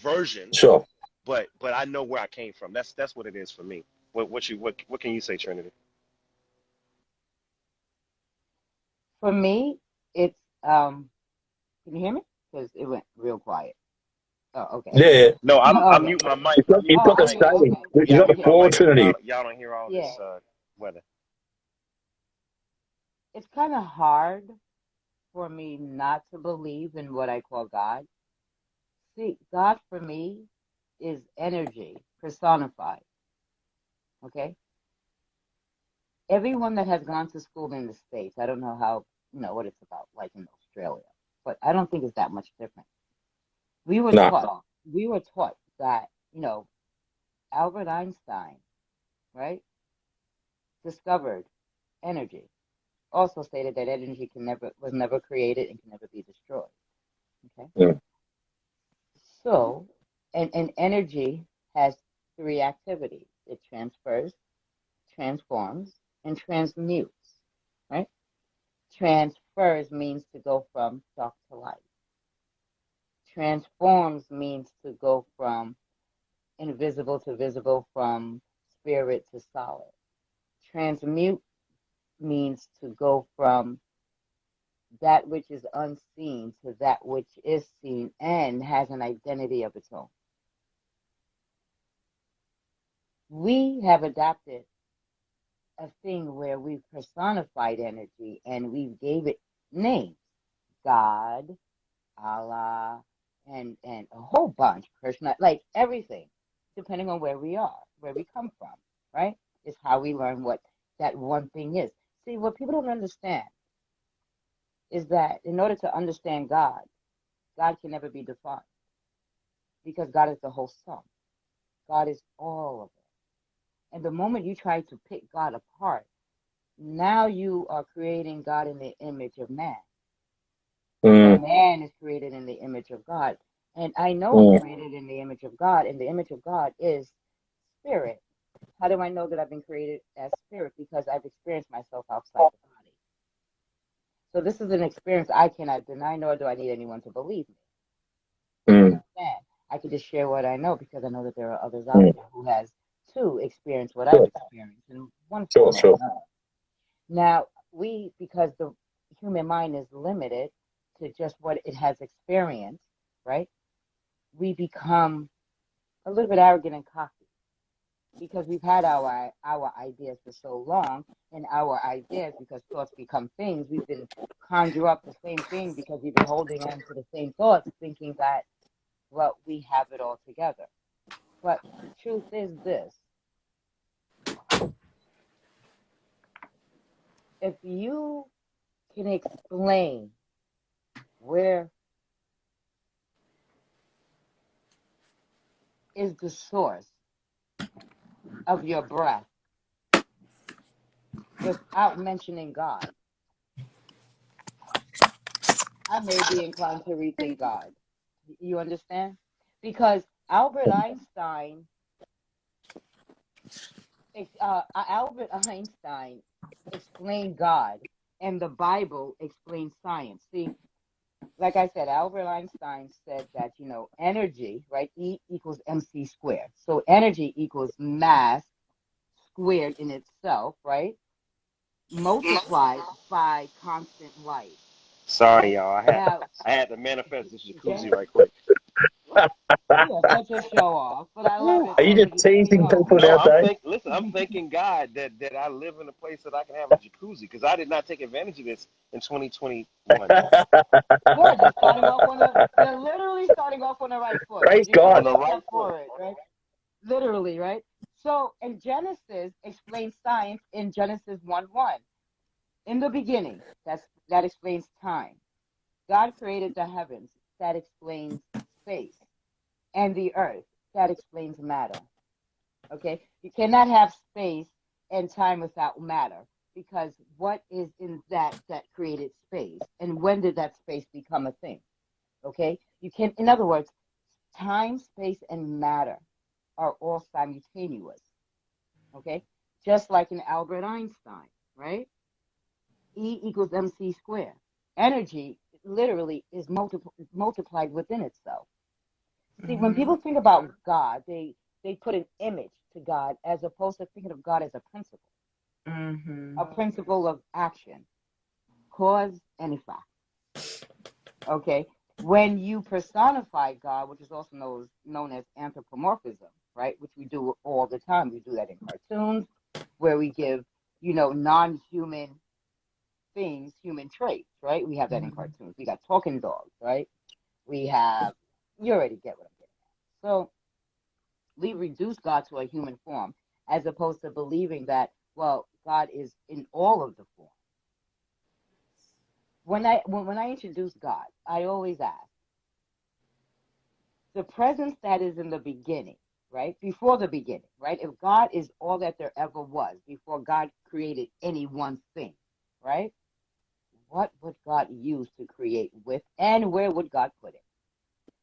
version, Sure. but I know where I came from. That's what it is for me. What can you say, Trinity? For me, it's can you hear me? Because it went real quiet. Oh, okay. Yeah. Yeah. No, I Okay. mute my mic. You've I got, mute you've my got the Oh, mic. okay, stage. okay. Yeah, You've I got the mute my floor, mic so Trinity. y'all don't hear all Yeah. this weather. It's kind of hard for me not to believe in what I call God. See, God for me is energy personified. Okay. Everyone that has gone to school in the States, I don't know how, what it's about, like in Australia, but I don't think it's that much different. We were No. taught, we were taught that, Albert Einstein, right, discovered energy. Also stated that energy was never created and can never be destroyed. Okay. Mm. So And energy has three activities. It transfers, transforms, and transmutes, right? Transfers means to go from dark to light. Transforms means to go from invisible to visible, from spirit to solid. Transmute means to go from that which is unseen to that which is seen and has an identity of its own. We have adapted a thing where we've personified energy and we gave it names. God, Allah, and a whole bunch, Krishna, like everything, depending on where we are, where we come from, right? Is how we learn what that one thing is. See, what people don't understand is that in order to understand God, God can never be defined because God is the whole sum. God is all of it. And the moment you try to pick God apart, now you are creating God in the image of man. Mm, Man is created in the image of God. And I know I'm mm, created in the image of God, and the image of God is spirit. How do I know that I've been created as spirit? Because I've experienced myself outside the body. So this is an experience I cannot deny, nor do I need anyone to believe me. You mm, understand? I can just share what I know because I know that there are others out mm. there who has too experienced what I've Sure, experienced in one sure, form or sure. another. Now, because the human mind is limited to just what it has experienced, right? We become a little bit arrogant and cocky because we've had our ideas for so long, and our ideas, because thoughts become things, we've been conjure up the same thing because we've been holding on to the same thoughts, thinking that, well, we have it all together. But the truth is this: if you can explain where is the source of your breath without mentioning God, I may be inclined to rethink God. You understand? Because Albert Einstein, Albert Einstein explained God, and the Bible explains science. See, like I said, Albert Einstein said that, energy, right? E equals mc squared. So energy equals mass squared in itself, right? Multiplied by constant light. Sorry, y'all. Now, I had to manifest this okay, jacuzzi right quick. yeah, such a show off, but I love it Are you though just because teasing people No, now, Dave? I'm thanking God that I live in a place that I can have a jacuzzi because I did not take advantage of this in 2021 good. You're literally starting off on the right foot because Praise you took on God. a the right step foot. forward, right? Literally, right? So, in Genesis explains science in Genesis 1:1. In the beginning, that explains time. God created the heavens. That explains space, and the earth. That explains matter. Okay, you cannot have space and time without matter because what is in that created space, and when did that space become a thing? Okay, you can, in other words, time, space, and matter are all simultaneous. Okay, just like in Albert Einstein, right? E equals mc squared. Energy literally is multiplied within itself. See, when Mm-hmm. people think about God, they put an image to God as opposed to thinking of God as Mm-hmm. a principle of action, cause and effect. Okay, when you personify God, which is also known as anthropomorphism, right? Which we do all the time. We do that in cartoons, where we give non-human things human traits, right? We have that in Mm-hmm. cartoons. We got talking dogs, right? We have, you already get what I'm getting at. So we reduce God to a human form as opposed to believing that, well, God is in all of the forms. When I introduce God, I always ask the presence that is in the beginning, right? Before the beginning, right? If God is all that there ever was, before God created any one thing, right? What would God use to create with, and where would God put it?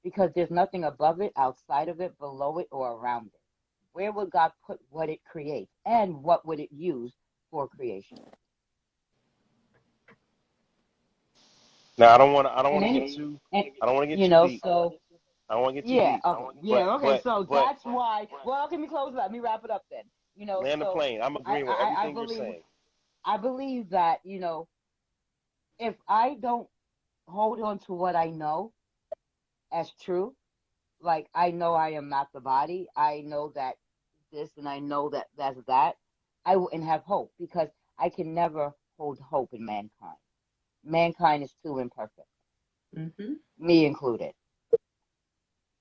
because there's nothing above it, outside of it, below it, or around it. Where would God put what it creates, and what would it use for creation? Now I don't And want to any, get too and I don't want to get you too know, deep. so I don't want to get too yeah, deep. okay, But yeah, okay. So but that's why. Well, let me close it up. Let me wrap it up then. land the So plane. I'm I, agreeing with I, I everything you're believe, saying. I believe that if I don't hold on to what I know as true, like I know I am not the body, I know that this, and I know that that's that, I wouldn't have hope, because I can never hold hope in mankind. Mankind is too imperfect, Mm-hmm. me included.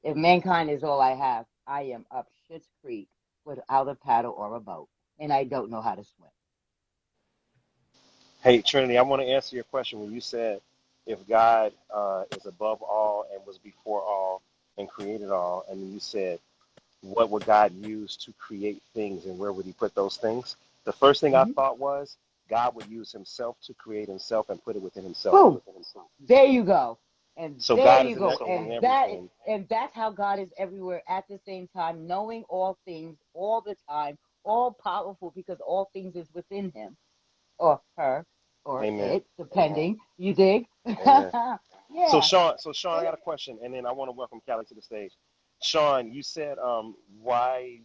If mankind is all I have, I am up Schitt's Creek without a paddle or a boat, and I don't know how to swim. Hey Trinity, I want to answer your question when you said if God is above all and was before all and created all, and then you said what would God use to create things and where would he put those things? The first thing I Hmm. thought was God would use himself to create himself and put it within himself. Boom. There you go. And So there God you is go. in everything. And that's how God is everywhere at the same time, knowing all things all the time, all powerful, because all things is within him or her or Amen. it, depending. You dig? Amen. Yeah. So Sean, I got a question, and then I want to welcome Callie to the stage. Sean, you said, why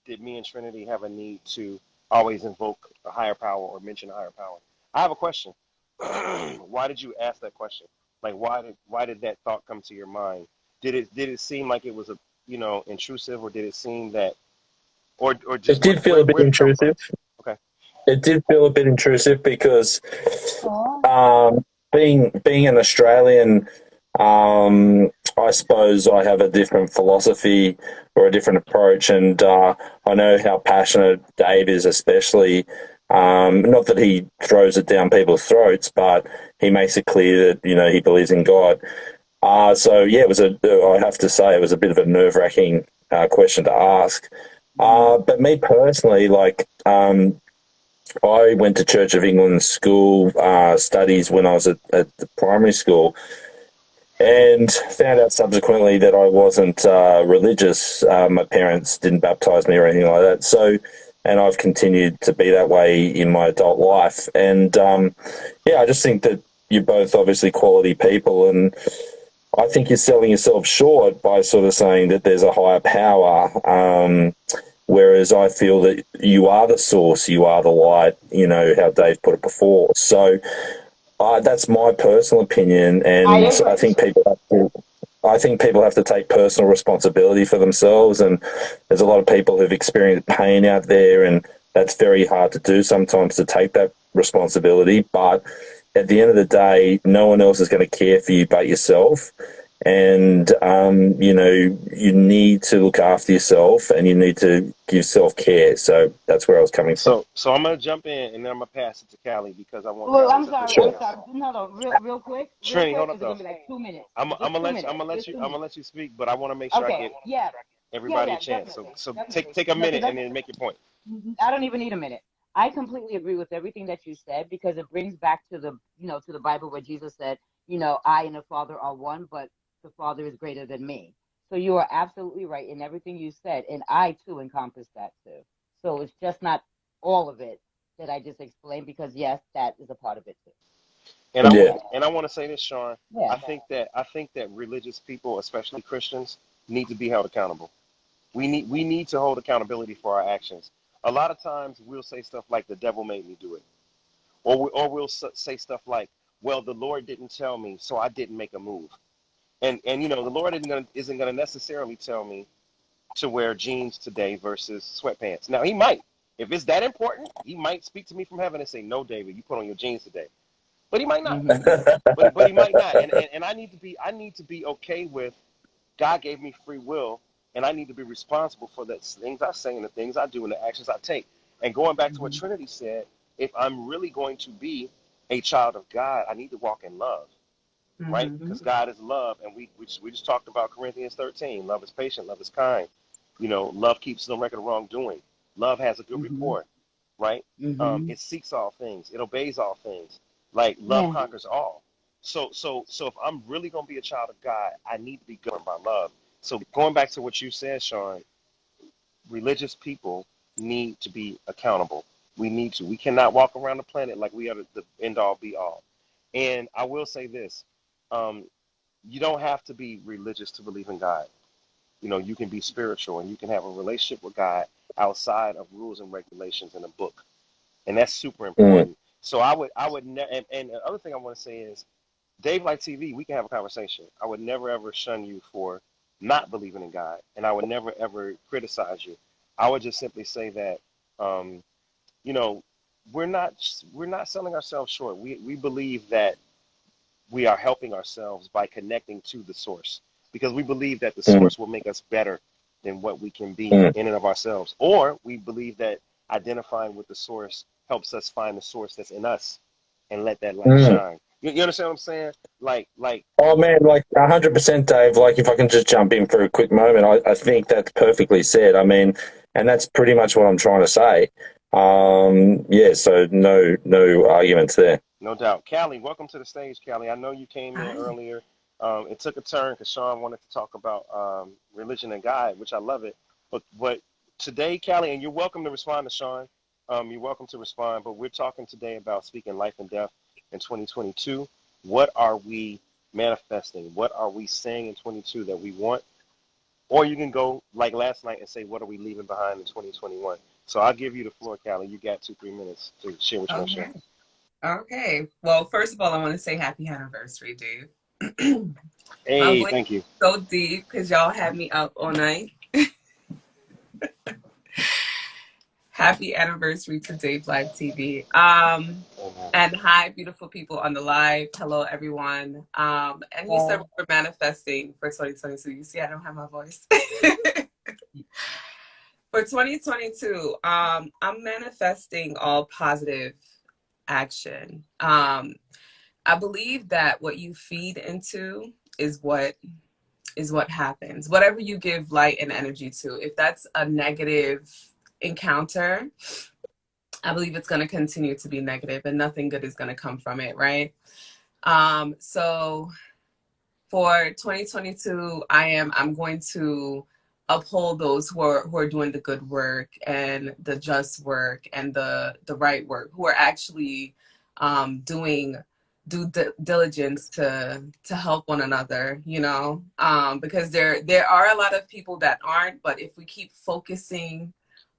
did me and Trinity have a need to always invoke a higher power or mention a higher power? I have a question. Why did you ask that question? Like, why did that thought come to your mind? Did it seem like it was a intrusive, or did it seem that, or It just did feel a bit where did it come from? intrusive. Okay. It did feel a bit intrusive because Oh. being an Australian, I suppose I have a different philosophy or a different approach, and I know how passionate Dave is, especially. Not that he throws it down people's throats, but he makes it clear that he believes in God. So yeah, I have to say, it was a bit of a nerve-wracking question to ask. Mm. But me personally, like, I went to Church of England school studies when I was at the primary school, and found out subsequently that I wasn't religious. My parents didn't baptize me or anything like that. So, and I've continued to be that way in my adult life. And yeah, I just think that you're both obviously quality people, and I think you're selling yourself short by sort of saying that there's a higher power. Whereas I feel that you are the source, you are the light, how Dave put it before. So that's my personal opinion, I and agree. I think people have to take personal responsibility for themselves. And there's a lot of people who've experienced pain out there, and that's very hard to do sometimes, to take that responsibility. But at the end of the day, no one else is going to care for you but yourself. And you need to look after yourself, and you need to give self care. So that's where I was coming from. So I'm gonna jump in and then I'm gonna pass it to Callie because I want Well, Callie I'm to sorry. Sure. I'm sorry. participate. No. Real Trini, hold quick, up because it's gonna though. be like 2 minutes. I'm Just gonna let 2 you. I'm minutes. gonna let Just you. two I'm gonna minutes. let you speak, but I want to make sure I Okay. get Yeah. everybody a chance. So Definitely. so Definitely. take a No, because minute and then make your point. I don't even need a minute. I completely agree with everything that you said, because it brings back to the Bible, where Jesus said, I and the Father are one, but the Father is greater than me. So you are absolutely right in everything you said, and I too encompass that too. So it's just not all of it that I just explained, because yes, that is a part of it too. And I So want Yeah. yeah, and I want to say this, Sean. yeah. I think that religious people, especially Christians, need to be held accountable. We need to hold accountability for our actions. A lot of times we'll say stuff like the devil made me do it, or we'll say stuff like, well, the Lord didn't tell me, so I didn't make a move. And the Lord isn't gonna necessarily tell me to wear jeans today versus sweatpants. Now he might, if it's that important, he might speak to me from heaven and say, no, David, you put on your jeans today. But he might not. Hmm. But he might not. And I need to be okay with God gave me free will, and I need to be responsible for the things I say and the things I do and the actions I take. And going back to what Hmm. Trinity said, if I'm really going to be a child of God, I need to walk in love, right? Mm-hmm. Hmm. Because God is love, and we just talked about Corinthians 13. Love is patient, love is kind. Love keeps no record of wrongdoing. Love has a good Hmm. report, right? Hmm. It seeks all things, it obeys all things. Like love Yeah. conquers all. So if I'm really gonna be a child of God, I need to be governed by love. So going back to what you said, Sean, religious people need to be accountable. We need to. We cannot walk around the planet like we are the end all be all. And I will say this: um, you don't have to be religious to believe in God. You know, you can be spiritual and you can have a relationship with God outside of rules and regulations in a book, and that's super Mm. important. So I would and the other thing I want to say is, Dave Light TV, we can have a conversation. I would never ever shun you for not believing in God, and I would never ever criticize you. I would just simply say that, um, you know, we're not selling ourselves short. We believe that we are helping ourselves by connecting to the source, because we believe that the Mm. source will make us better than what we can be Mm. in and of ourselves, or we believe that identifying with the source helps us find the source that's in us and let that light Mm. shine. You understand what I'm saying? Like Oh man, like 100%, Dave. Like, if I can just jump in for a quick moment, I think that's perfectly said. I mean, and that's pretty much what I'm trying to say. Yeah, so no arguments there. No doubt. Callie, welcome to the stage, Callie. I know you came in Hi. earlier. It took a turn because Sean wanted to talk about religion and God, which I love it. But today, Callie, and you're welcome to respond to Sean. You're welcome to respond. But we're talking today about speaking life and death in 2022. What are we manifesting? What are we saying in 22 that we want? Or you can go like last night and say, what are we leaving behind in 2021? So I'll give you the floor, Callie. You got 2-3 minutes to share what you want to share. Okay. Okay. Well, first of all, I want to say happy anniversary, Dave. My Hey, voice thank you. is so deep because y'all had me up all night. Happy anniversary to Dave Live TV. And hi, beautiful people on the live. Hello, everyone. And you said we're manifesting for 2022. You see, I don't have my voice. For 2022, I'm manifesting all positive action. I believe that what you feed into is what happens. Whatever you give light and energy to, if that's a negative encounter, I believe it's going to continue to be negative and nothing good is going to come from it, right? So for 2022, I'm going to uphold those who are doing the good work and the just work and the right work, who are actually doing due diligence to help one another, you know, because there are a lot of people that aren't, but if we keep focusing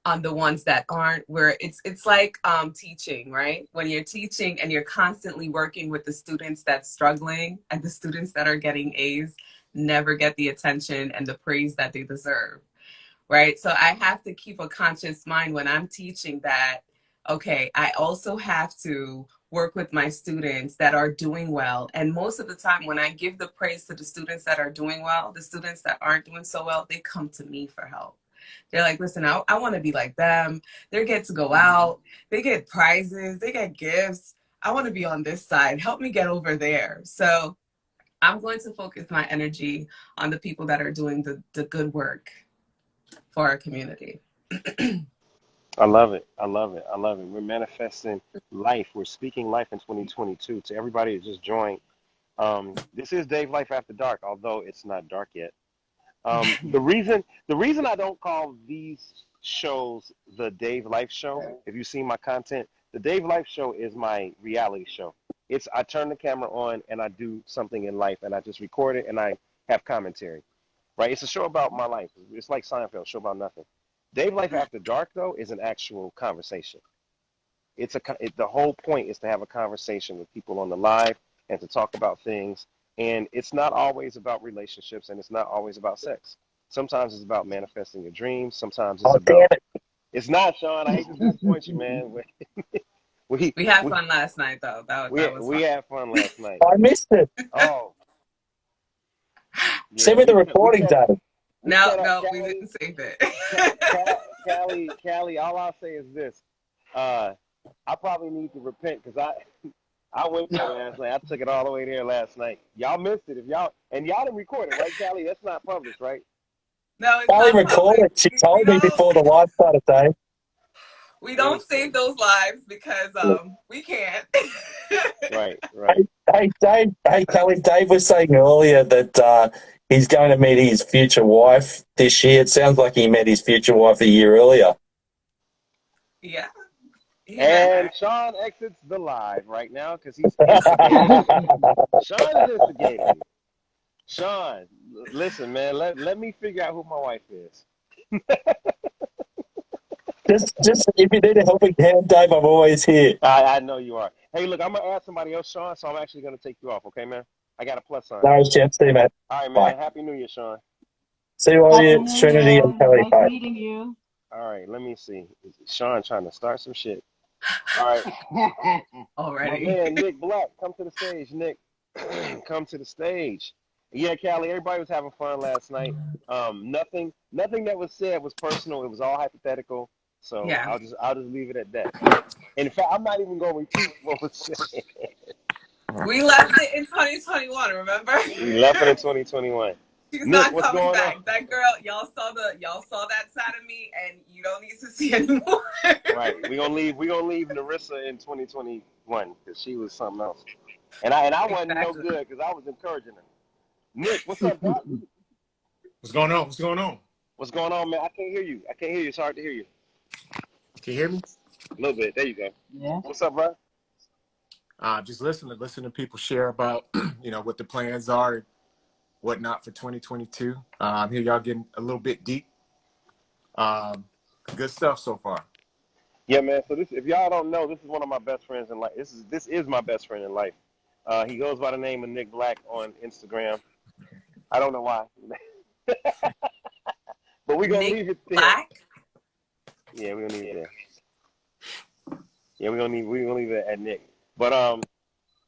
on the ones that aren't, where it's like teaching, right? When you're teaching and you're constantly working with the students that's struggling, and the students that are getting A's never get the attention and the praise that they deserve, right? So I have to keep a conscious mind when I'm teaching that, okay, I also have to work with my students that are doing well. And most of the time when I give the praise to the students that are doing well, the students that aren't doing so well, they come to me for help. They're like, listen, I want to be like them. They get to go out. They get prizes. They get gifts. I want to be on this side. Help me get over there. So I'm going to focus my energy on the people that are doing the good work for our community. I love it. I love it. I love it. We're manifesting life. We're speaking life in 2022. To everybody that just joined, this is Dave Life After Dark, although it's not dark yet. The reason I don't call these shows the Dave Life Show, if you see my content, the Dave Life Show is my reality show. It's I turn the camera on and I do something in life and I just record it and I have commentary. Right? It's a show about my life. It's like Seinfeld, show about nothing. Dave Life After Dark though is an actual conversation. The whole point is to have a conversation with people on the live and to talk about things. And it's not always about relationships and it's not always about sex. Sometimes it's about manifesting your dreams. Sometimes it's Oh damn about. it! It's not, Sean. I hate to disappoint you, man. We We had we fun last night, though. we That was we fun. had fun last night. I missed it. Oh yeah, Send me the recording, Dave. we No, cut out no, we Callie. didn't save Callie. All I'll say is this: I probably need to repent because I went there last night. I took it all the way there last night. Y'all missed it. If y'all didn't record it, right, Callie? That's not published, right? No, it's Kelly not public. recorded. She We told me don't. before the live started, Dave. We don't save those lives because we can't. Right. Hey, Dave. Hey, Kelly. Dave was saying earlier that he's going to meet his future wife this year. It sounds like he met his future wife a year earlier. Yeah. And Sean exits the live right now because he's instigating. Sean is instigating. Sean, listen, man. Let me figure out who my wife is. Just if you need a helping hand, Dave, I'm always here. I know you are. Hey, look, I'm gonna add somebody else, Sean. So I'm actually gonna take you off. Okay, man. I got a plus sign. No chance, see you, mate. All right, Bye. man. Happy New Year, Sean. See you all, Happy you, New Trinity Year. and Kelly. Nice Bye. meeting you. All right, let me see. Sean trying to start some shit. All right, my Already. man Nick Black, come to the stage. Nick, come to the stage. Yeah, Callie, everybody was having fun last night. Nothing that was said was personal. It was all hypothetical. So Yeah. I'll just leave it at that. And in fact, I'm not even gonna repeat what was said. We left it in 2021, remember? We left it in 2021. She's Nick, not what's coming going back. on? That girl, y'all saw that side of me, and you don't need to see anymore. Right, we're gonna leave Narissa in 2021 because she was something else. And I wasn't no Exactly. good because I was encouraging her. Nick, what's up, Doc? What's going on? What's going on? What's going on, man? I can't hear you. It's hard to hear you. Can you hear me? A little bit. There you go. Yeah. What's up, bro? Just listen to people share about what the plans are and whatnot for 2022. Here y'all getting a little bit deep. Good stuff so far. Yeah, man. So this, if y'all don't know, this is one of my best friends in life. This is my best friend in life. He goes by the name of Nick Black on Instagram. I don't know why, but we're gonna Nick leave it there. Black. Yeah, we're gonna leave it there. Yeah, we're gonna leave it at Nick. But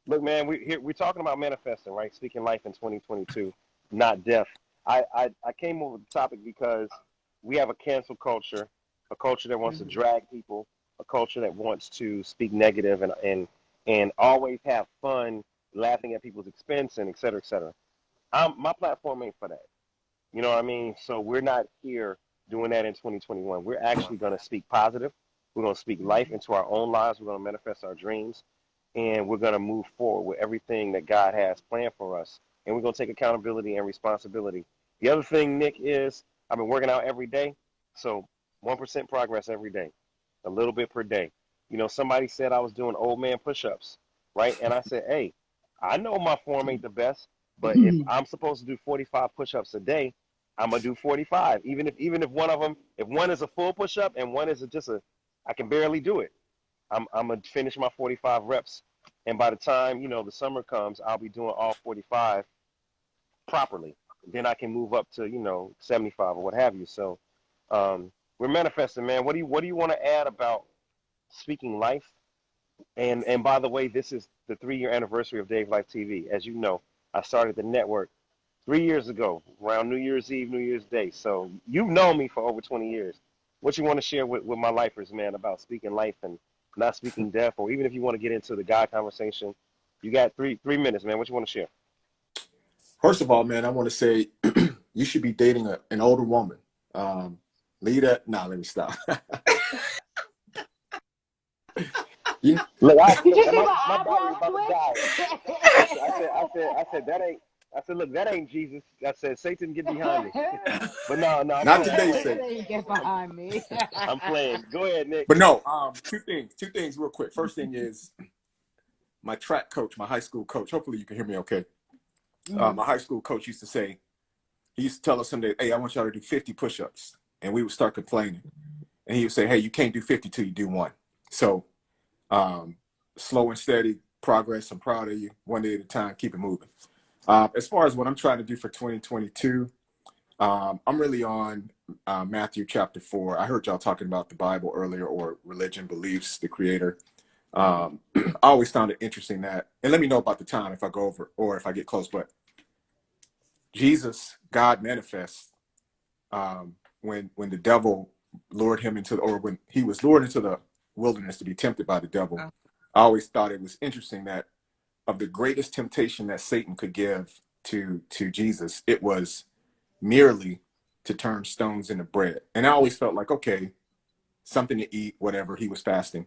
look, man, we're talking about manifesting, right? Speaking life in 2022, not death. I came up with the topic because we have a cancel culture, a culture that wants to drag people, a culture that wants to speak negative and always have fun, laughing at people's expense and et cetera, et cetera. My platform ain't for that. You know what I mean? So we're not here doing that in 2021. We're actually going to speak positive. We're going to speak life into our own lives. We're going to manifest our dreams. And we're going to move forward with everything that God has planned for us. And we're going to take accountability and responsibility. The other thing, Nick, is I've been working out every day. So 1% progress every day, a little bit per day. You know, somebody said I was doing old man push-ups, right? And I said, hey, I know my form ain't the best, but if I'm supposed to do 45 push-ups a day, I'm gonna do 45. Even if one of them, if one is a full push-up and one is I can barely do it. I'm gonna finish my 45 reps, and by the time the summer comes, I'll be doing all 45 properly. Then I can move up to 75 or what have you. So we're manifesting, man. What do you want to add about speaking life? And by the way, this is the 3-year anniversary of Dave Life TV. As you know, I started the network 3 years ago, around New Year's Eve, New Year's Day. So you've known me for over 20 years. What you want to share with my lifers, man, about speaking life and not speaking death, or even if you want to get into the God conversation, you got three minutes, man. What you want to share? First of all, man, I want to say you should be dating an older woman. Leave that. Nah, let me stop. Look, Did you see my my battery eyebrows about to die. I said that ain't. I said, look, that ain't Jesus. I said, Satan, get behind me. But no, I'm Not playing. today, That Satan. ain't get behind me. I'm playing. Go ahead, Nick. But no, two things real quick. First thing is my track coach, my high school coach. Hopefully you can hear me okay. My high school coach used to say, he used to tell us someday, hey, I want y'all to do 50 push-ups. And we would start complaining. And he would say, hey, you can't do 50 till you do one. So slow and steady progress. I'm proud of you. One day at a time, keep it moving. As far as what I'm trying to do for 2022, I'm really on Matthew chapter 4. I heard y'all talking about the Bible earlier, or religion, beliefs, the creator. I always found it interesting that, and let me know about the time if I go over or if I get close, but Jesus, God manifests when the devil lured him into, or when he was lured into the wilderness to be tempted by the devil. I always thought it was interesting that of the greatest temptation that Satan could give to Jesus, it was merely to turn stones into bread. And I always felt like, okay, something to eat, whatever. He was fasting.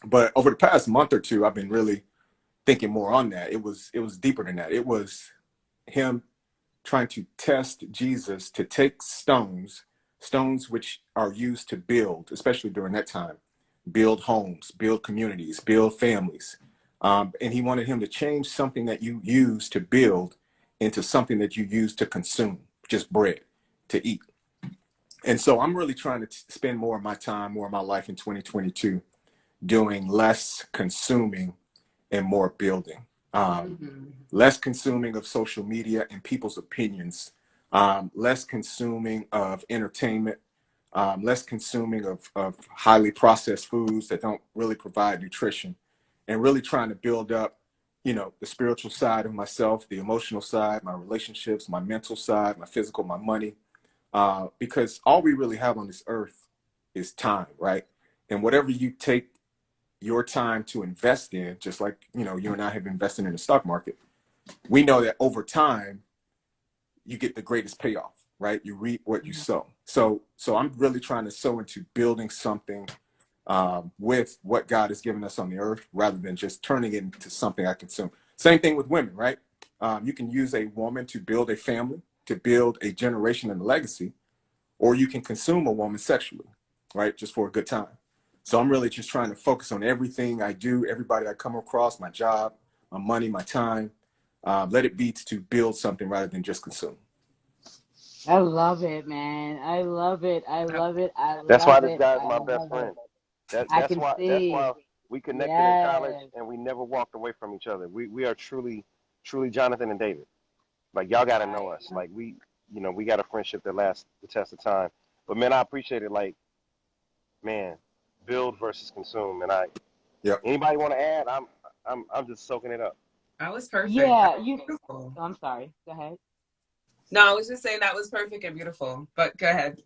But over the past month or two, I've been really thinking more on that. It was deeper than that. It was him trying to test Jesus to take stones which are used to build, especially during that time, build homes, build communities, build families. And he wanted him to change something that you use to build into something that you use to consume, just bread to eat. And so I'm really trying to spend more of my time, more of my life in 2022 doing less consuming and more building. Less consuming of social media and people's opinions, less consuming of entertainment, less consuming of highly processed foods that don't really provide nutrition, and really trying to build up, the spiritual side of myself, the emotional side, my relationships, my mental side, my physical, my money, because all we really have on this earth is time, right? And whatever you take your time to invest in, just like, you and I have invested in the stock market, we know that over time you get the greatest payoff, right? You reap what you sow. So I'm really trying to sow into building something with what God has given us on the earth, rather than just turning it into something I consume. Same thing with women, right? You can use a woman to build a family, to build a generation and a legacy, or you can consume a woman sexually, right? Just for a good time. So I'm really just trying to focus on everything I do, everybody I come across, my job, my money, my time. Let it be to build something rather than just consume. I love it, man. I love it. I love it. I That's why love this it. guy's I my best love it. friend. That I that's can why that's see. why we connected in college Yes. and we never walked away from each other. We are truly Jonathan and David. Like y'all got to know Right. us. Like we got a friendship that lasts the test of time. But man, I appreciate it. Like man, build versus consume. And Yep. anybody want to add? I'm just soaking it up. That was perfect. That Yeah, was beautiful. oh, I'm sorry. Go ahead. No, I was just saying that was perfect and beautiful, but go ahead.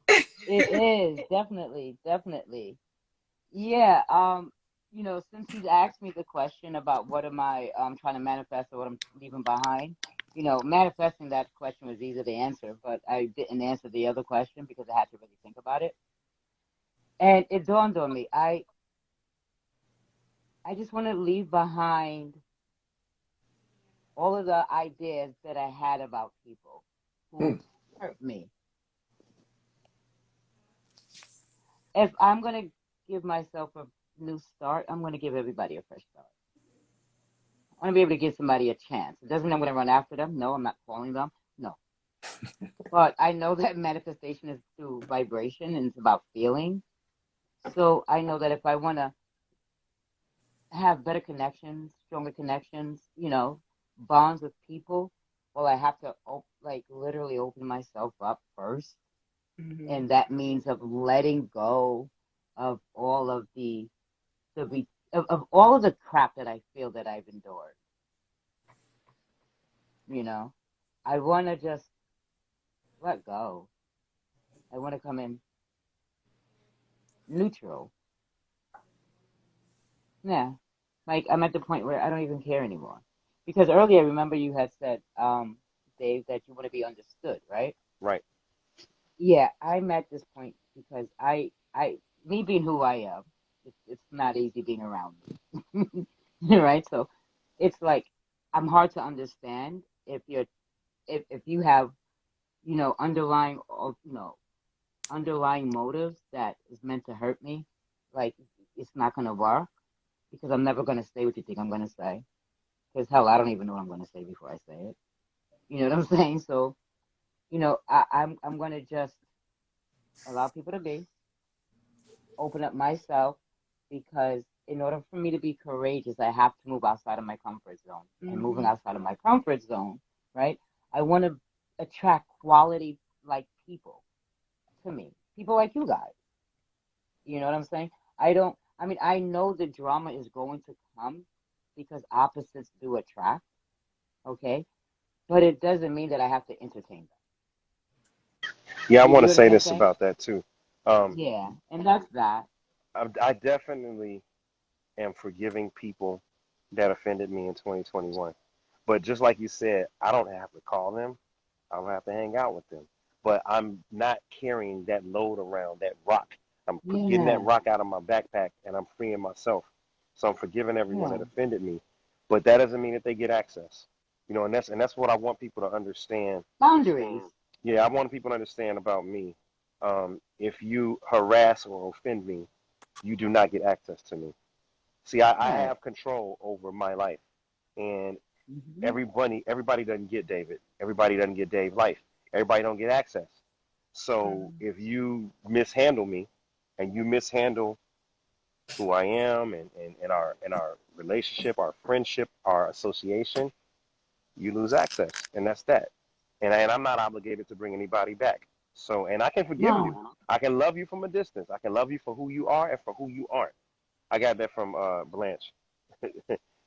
It is definitely, definitely. Yeah, since he's asked me the question about what am I trying to manifest or what I'm leaving behind, manifesting that question was easy to answer, but I didn't answer the other question because I had to really think about it. And it dawned on me, I just want to leave behind all of the ideas that I had about people Hmm. who hurt me. If I'm going to give myself a new start, I'm going to give everybody a fresh start. I want to be able to give somebody a chance. It doesn't mean I'm going to run after them. No, I'm not calling them. No. But I know that manifestation is through vibration and it's about feeling. So I know that if I want to have better connections, stronger connections, bonds with people, well, I have to like literally open myself up first. Hmm. And that means of letting go of all of of all of the crap that I feel that I've endured. You know, I want to just let go. I want to come in neutral. Yeah. Like I'm at the point where I don't even care anymore. Because earlier, remember you had said, Dave, that you want to be understood, right? Right. Yeah, I'm at this point because me being who I am, it's not easy being around me, right? So it's like I'm hard to understand if you have, underlying, underlying motives that is meant to hurt me, like it's not gonna work because I'm never gonna say what you think I'm gonna say. Because hell, I don't even know what I'm gonna say before I say it. You know what I'm saying? So, I'm gonna just allow people to be, open up myself, because in order for me to be courageous, I have to move outside of my comfort zone. And moving Hmm. outside of my comfort zone, right? I want to attract quality like people to me, people like you guys. You know what I'm saying? I mean, I know the drama is going to come because opposites do attract, okay? But it doesn't mean that I have to entertain them. Yeah, I You want to get what say I'm this saying? about that too. Um, Yeah, and that's that. I definitely am forgiving people that offended me in 2021. But just like you said, I don't have to call them. I don't have to hang out with them. But I'm not carrying that load around, that rock. I'm getting that Yeah. rock out of my backpack and I'm freeing myself. So I'm forgiving everyone Yeah. that offended me, but that doesn't mean that they get access. You know, and that's what I want people to understand. Boundaries. Yeah, I want people to understand about me. If you harass or offend me, you do not get access to me. See, I Right. have control over my life, and Hmm. everybody doesn't get David. Everybody doesn't get Dave life. Everybody don't get access. So Hmm. if you mishandle me, and you mishandle who I am, and our relationship, our friendship, our association, you lose access, and that's that. And I'm not obligated to bring anybody back. So, and I can forgive you. No. I can love you from a distance. I can love you for who you are and for who you aren't. I got that from Blanche,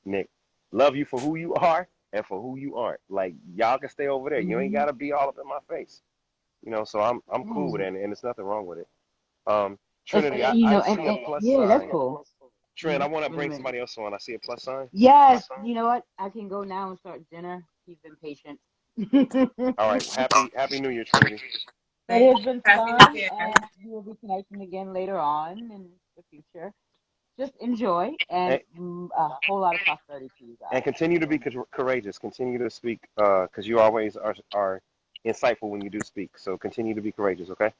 Nick. Love you for who you are and for who you aren't. Like y'all can stay over there. You ain't Hmm. gotta be all up in my face. You know, so I'm cool with Yeah. it, and there's nothing wrong with it. Um, It's, Trinity, you I know, see a plus yeah, that's sign. cool. Trent, I want to Wait a bring minute. somebody else on. I see a plus sign. Yes. You know what? I can go now and start dinner. He's been patient. All right, happy New Year, Trinity. It Thank has you. been Happy New fun, Year. and we will be connecting again later on in the future. Just enjoy and And, a whole lot of prosperity to you and guys. continue to be So, courageous. Continue to speak because you always are insightful when you do speak. So continue to be courageous, okay?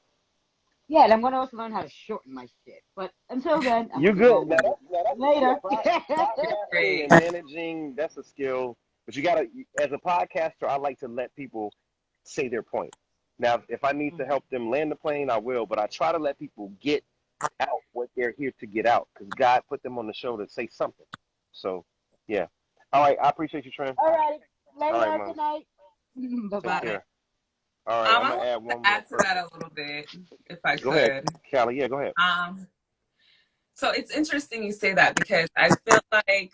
yeah, and I'm going to also learn how to shorten my shit. But until then, I'm You're going to go good. and eat it. Now that's a skill. Later. Podcasting Great. and managing, that's a skill. But you gotta, as a podcaster, I like to let people say their point. Now, if I need to help them land the plane, I will. But I try to let people get out what they're here to get out because God put them on the show to say something. So, yeah. All right. I appreciate you, Trent. All right. All right, Later. Good Mom. night. Take Bye-bye. Bye. care. All right. I'm I gonna want add to one more add to that person. a little bit, if I Go ahead, could. Callie. Yeah, go ahead. Um, so it's interesting you say that because I feel like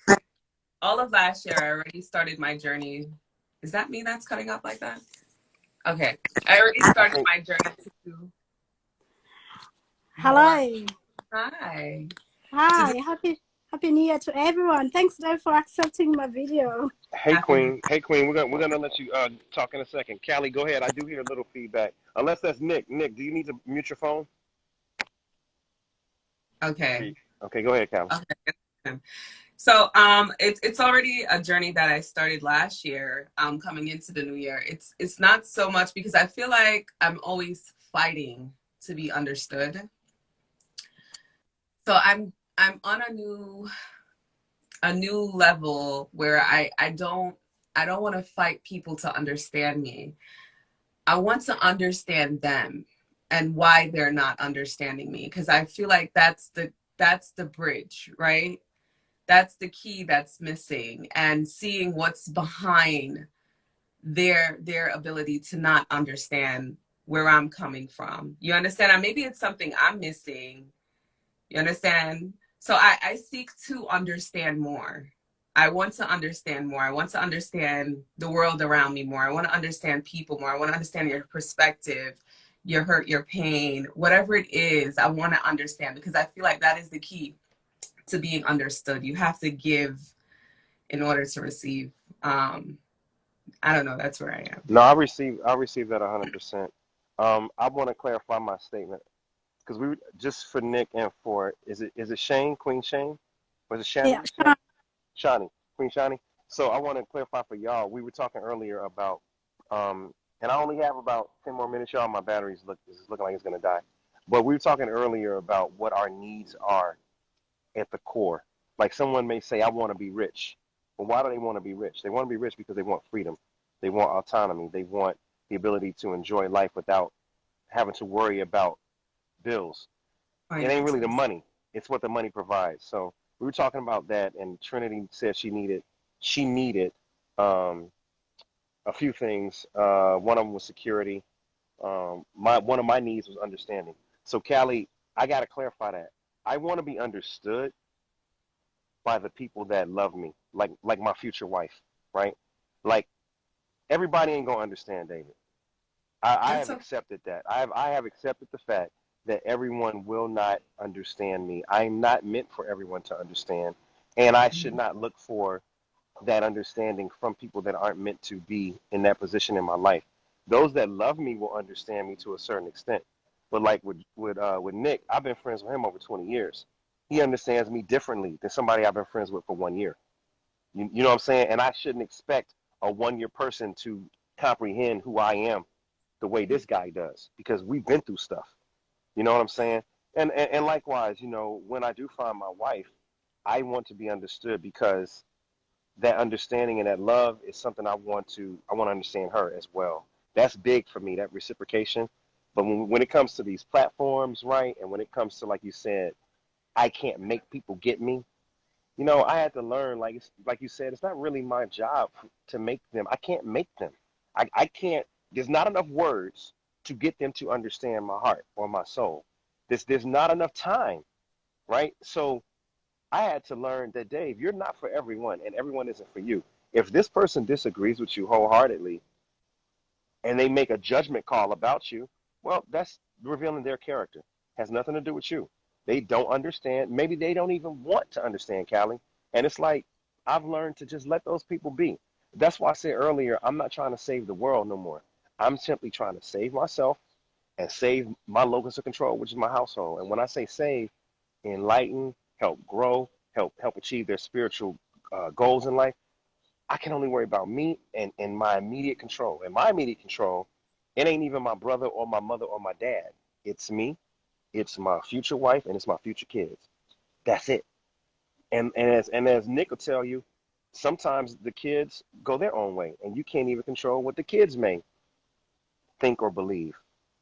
all of last year I already started my journey. Is that me that's cutting off like that? Okay. I already I started think my journey to more. Hello. Hi. To do Hi. Happy New Year to everyone. Thanks, Dave, for accepting my video. Hey happy. Queen, hey Queen, we're gonna let you talk in a second. Callie, go ahead. I do hear a little feedback. Unless that's Nick. Nick, do you need to mute your phone? Okay. Okay, go ahead, Callie. Okay. So it's already a journey that I started last year, coming into the new year. It's not so much because I feel like I'm always fighting to be understood. So I'm on a new level where I don't want to fight people to understand me. I want to understand them and why they're not understanding me because I feel like that's the bridge, right? That's the key that's missing, and seeing what's behind their ability to not understand where I'm coming from. You understand? And maybe it's something I'm missing. You understand? So I seek to understand more. I want to understand more. I want to understand the world around me more. I want to understand people more. I want to understand your perspective, your hurt, your pain, whatever it is, I want to understand because I feel like that is the key to being understood. You have to give in order to receive. I don't know. That's where I am. No, I received that 100%. I want to clarify my statement because we just for Nick and for is it Shane, Queen Shane? Was it Shani? Yeah. Shani, Queen Shani. So I want to clarify for y'all. We were talking earlier about, and I only have about 10 more minutes, y'all. My battery's is looking like it's gonna die. But we were talking earlier about what our needs are at the core. Like someone may say, I want to be rich. Well, why do they want to be rich? They want to be rich because they want freedom. They want autonomy. They want the ability to enjoy life without having to worry about bills. It ain't really the Finances. money. It's what the money provides. So we were talking about that, and Trinity said she needed um, a few things. One of them was security. One of my needs was understanding. So Callie, I got to clarify that. I want to be understood by the people that love me, like my future wife, right? Like everybody ain't gonna understand David. I That's have okay. accepted that. I have accepted the fact that everyone will not understand me. I'm not meant for everyone to understand, and I should not look for that understanding from people that aren't meant to be in that position in my life. Those that love me will understand me to a certain extent. But like with Nick, I've been friends with him over 20 years. He understands me differently than somebody I've been friends with for 1 year. You know what I'm saying? And I shouldn't expect a 1 year person to comprehend who I am the way this guy does, because we've been through stuff. You know what I'm saying? And likewise, you know, when I do find my wife, I want to be understood, because that understanding and that love is something I want to understand her as well. That's big for me, that reciprocation. But when it comes to these platforms, right, and when it comes to, like you said, I can't make people get me. You know, I had to learn, like you said, it's not really my job to make them. I can't make them. I can't. There's not enough words to get them to understand my heart or my soul. There's not enough time, right? So I had to learn that, Dave, you're not for everyone, and everyone isn't for you. If this person disagrees with you wholeheartedly and they make a judgment call about you, well, that's revealing their character. Has nothing to do with you. They don't understand. Maybe they don't even want to understand, Callie. And it's like, I've learned to just let those people be. That's why I said earlier, I'm not trying to save the world no more. I'm simply trying to save myself and save my locus of control, which is my household. And when I say save, enlighten, help grow, help achieve their spiritual goals in life, I can only worry about me and my immediate control. And my immediate control, it ain't even my brother or my mother or my dad. It's me, it's my future wife, and it's my future kids. That's it. And as Nick will tell you, sometimes the kids go their own way, and you can't even control what the kids may think or believe.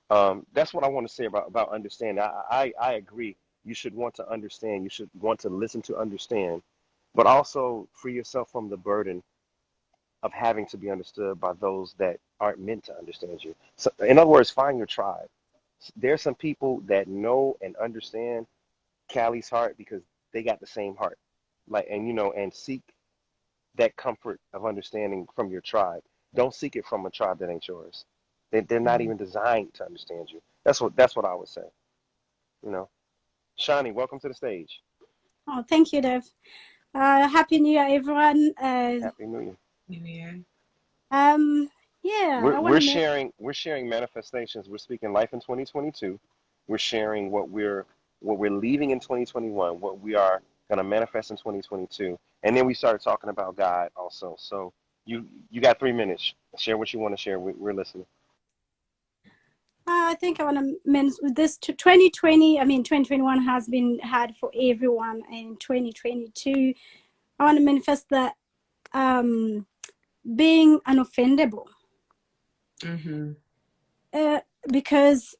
That's what I want to say about understanding. I agree. You should want to understand. You should want to listen to understand, but also free yourself from the burden of having to be understood by those that aren't meant to understand you. So, in other words, find your tribe. There's some people that know and understand Callie's heart because they got the same heart. And seek that comfort of understanding from your tribe. Don't seek it from a tribe that ain't yours. They're not even designed to understand you. That's what I would say. You know, Shani, welcome to the stage. Oh, thank you, Dev. Happy New Year, everyone. Happy New Year. New Year. Yeah, I want We're to. sharing manifestations. We're speaking life in 2022. We're sharing what we're leaving in 2021, what we are going to manifest in 2022, and then we started talking about God also. So you got 3 minutes. Share what you want to share. We're listening. I think I want to mention this to 2020. I mean, 2021 has been hard for everyone, and 2022, I want to manifest that being unoffendable. Mm-hmm. Because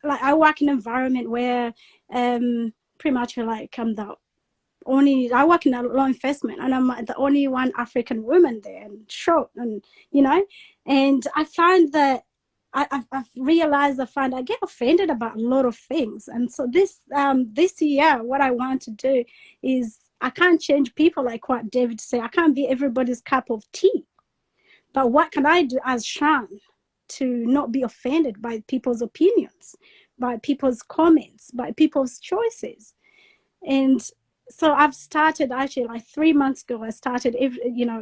like I work in an environment where pretty much like I work in a law enforcement, and I'm the only one African woman there, and short, and and I find that I've realized I get offended about a lot of things, and so this year what I want to do is, I can't change people, like what David said. I can't be everybody's cup of tea, but what can I do as Shan to not be offended by people's opinions, by people's comments, by people's choices? And so I've started, actually, like 3 months ago, I started,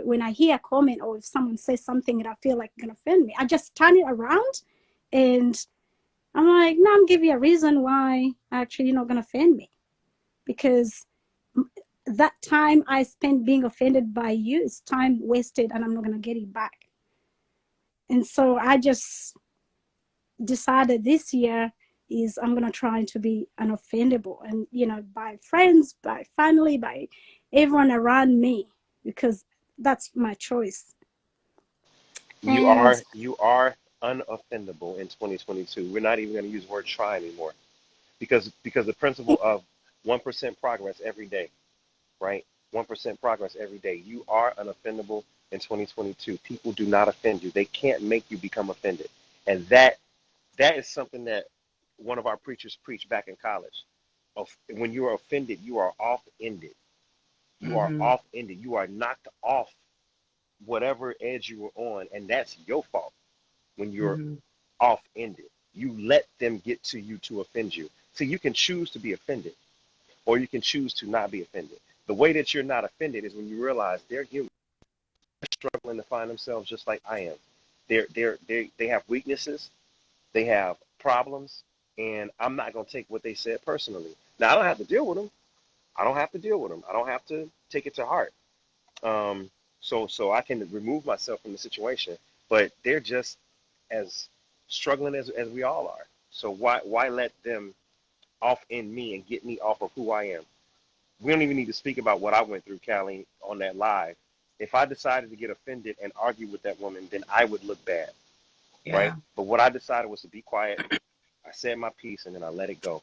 when I hear a comment, or if someone says something that I feel like going to offend me, I just turn it around and I'm like, no, I'm giving you a reason why actually you're not going to offend me. Because that time I spent being offended by you is time wasted, and I'm not going to get it back. And so I just decided this year is I'm going to try to be unoffendable, and by friends, by family, by everyone around me, because that's my choice. You And are unoffendable in 2022. We're not even going to use the word try anymore, because the principle of 1% progress every day, right? 1% progress every day. You are unoffendable in 2022. People do not offend you. They can't make you become offended, and that is something that one of our preachers preached back in college. When you are offended, you are off-ended. You are Mm-hmm. off-ended. You are knocked off whatever edge you were on, and that's your fault. When you're Mm-hmm. off-ended, you let them get to you to offend you. So you can choose to be offended, or you can choose to not be offended. The way that you're not offended is when you realize they're human, struggling to find themselves just like I am. They have weaknesses. They have problems, and I'm not going to take what they said personally. Now, I don't have to deal with them. I don't have to deal with them. I don't have to take it to heart. So I can remove myself from the situation. But they're just as struggling as we all are. So why let them off in me and get me off of who I am? We don't even need to speak about what I went through, Callie, on that live. If I decided to get offended and argue with that woman, then I would look bad, right? Yeah. But what I decided was to be quiet. I said my piece and then I let it go.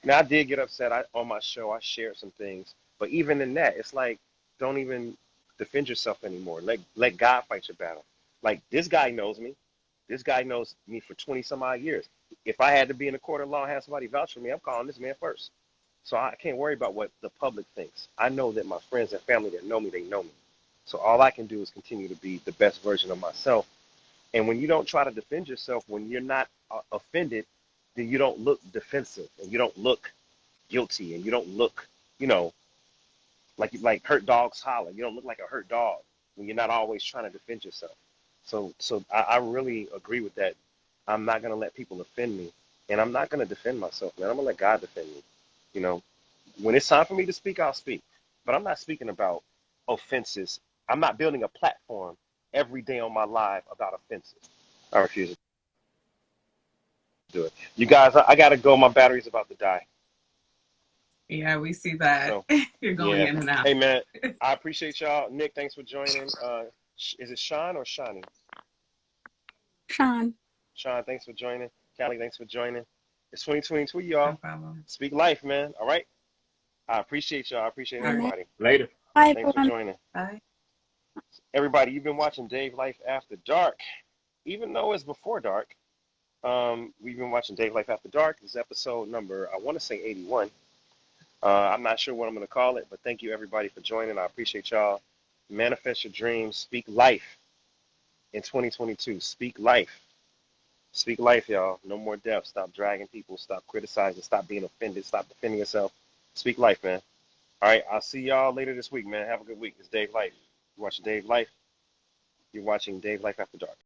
Now I did get upset. On my show I shared some things, but even in that, it's like don't even defend yourself anymore. Let God fight your battle. Like this guy knows me. This guy knows me for 20 some odd years. If I had to be in a court of law and have somebody vouch for me, I'm calling this man first. So I can't worry about what the public thinks. I know that my friends and family that know me, they know me. So all I can do is continue to be the best version of myself. And when you don't try to defend yourself, when you're not offended, then you don't look defensive and you don't look guilty and you don't look, you know, like hurt dogs holler. You don't look like a hurt dog when you're not always trying to defend yourself. So I really agree with that. I'm not going to let people offend me, and I'm not going to defend myself, man. I'm going to let God defend me. You know, when it's time for me to speak, I'll speak. But I'm not speaking about offenses. I'm not building a platform every day on my live about offenses. I refuse to do it. You guys, I got to go. My battery's about to die. Yeah, we see that. So, You're going yeah. in and out. Hey, man, I appreciate y'all. Nick, thanks for joining. Is it Sean or Shawnee? Sean. Sean, thanks for joining. Callie, thanks for joining. It's 2022, No y'all. problem. Speak life, man. All right. I appreciate y'all. I appreciate All right. everybody. Later. Bye, Thanks for everyone. joining. Bye. Everybody, you've been watching Dave Life After Dark. Even though it's before dark, we've been watching Dave Life After Dark. This is episode number, I want to say 81. I'm not sure what I'm going to call it, but thank you, everybody, for joining. I appreciate y'all. Manifest your dreams. Speak life in 2022. Speak life. Speak life, y'all. No more death. Stop dragging people. Stop criticizing. Stop being offended. Stop defending yourself. Speak life, man. All right. I'll see y'all later this week, man. Have a good week. It's Dave Life. You're watching Dave Life. You're watching Dave Life After Dark.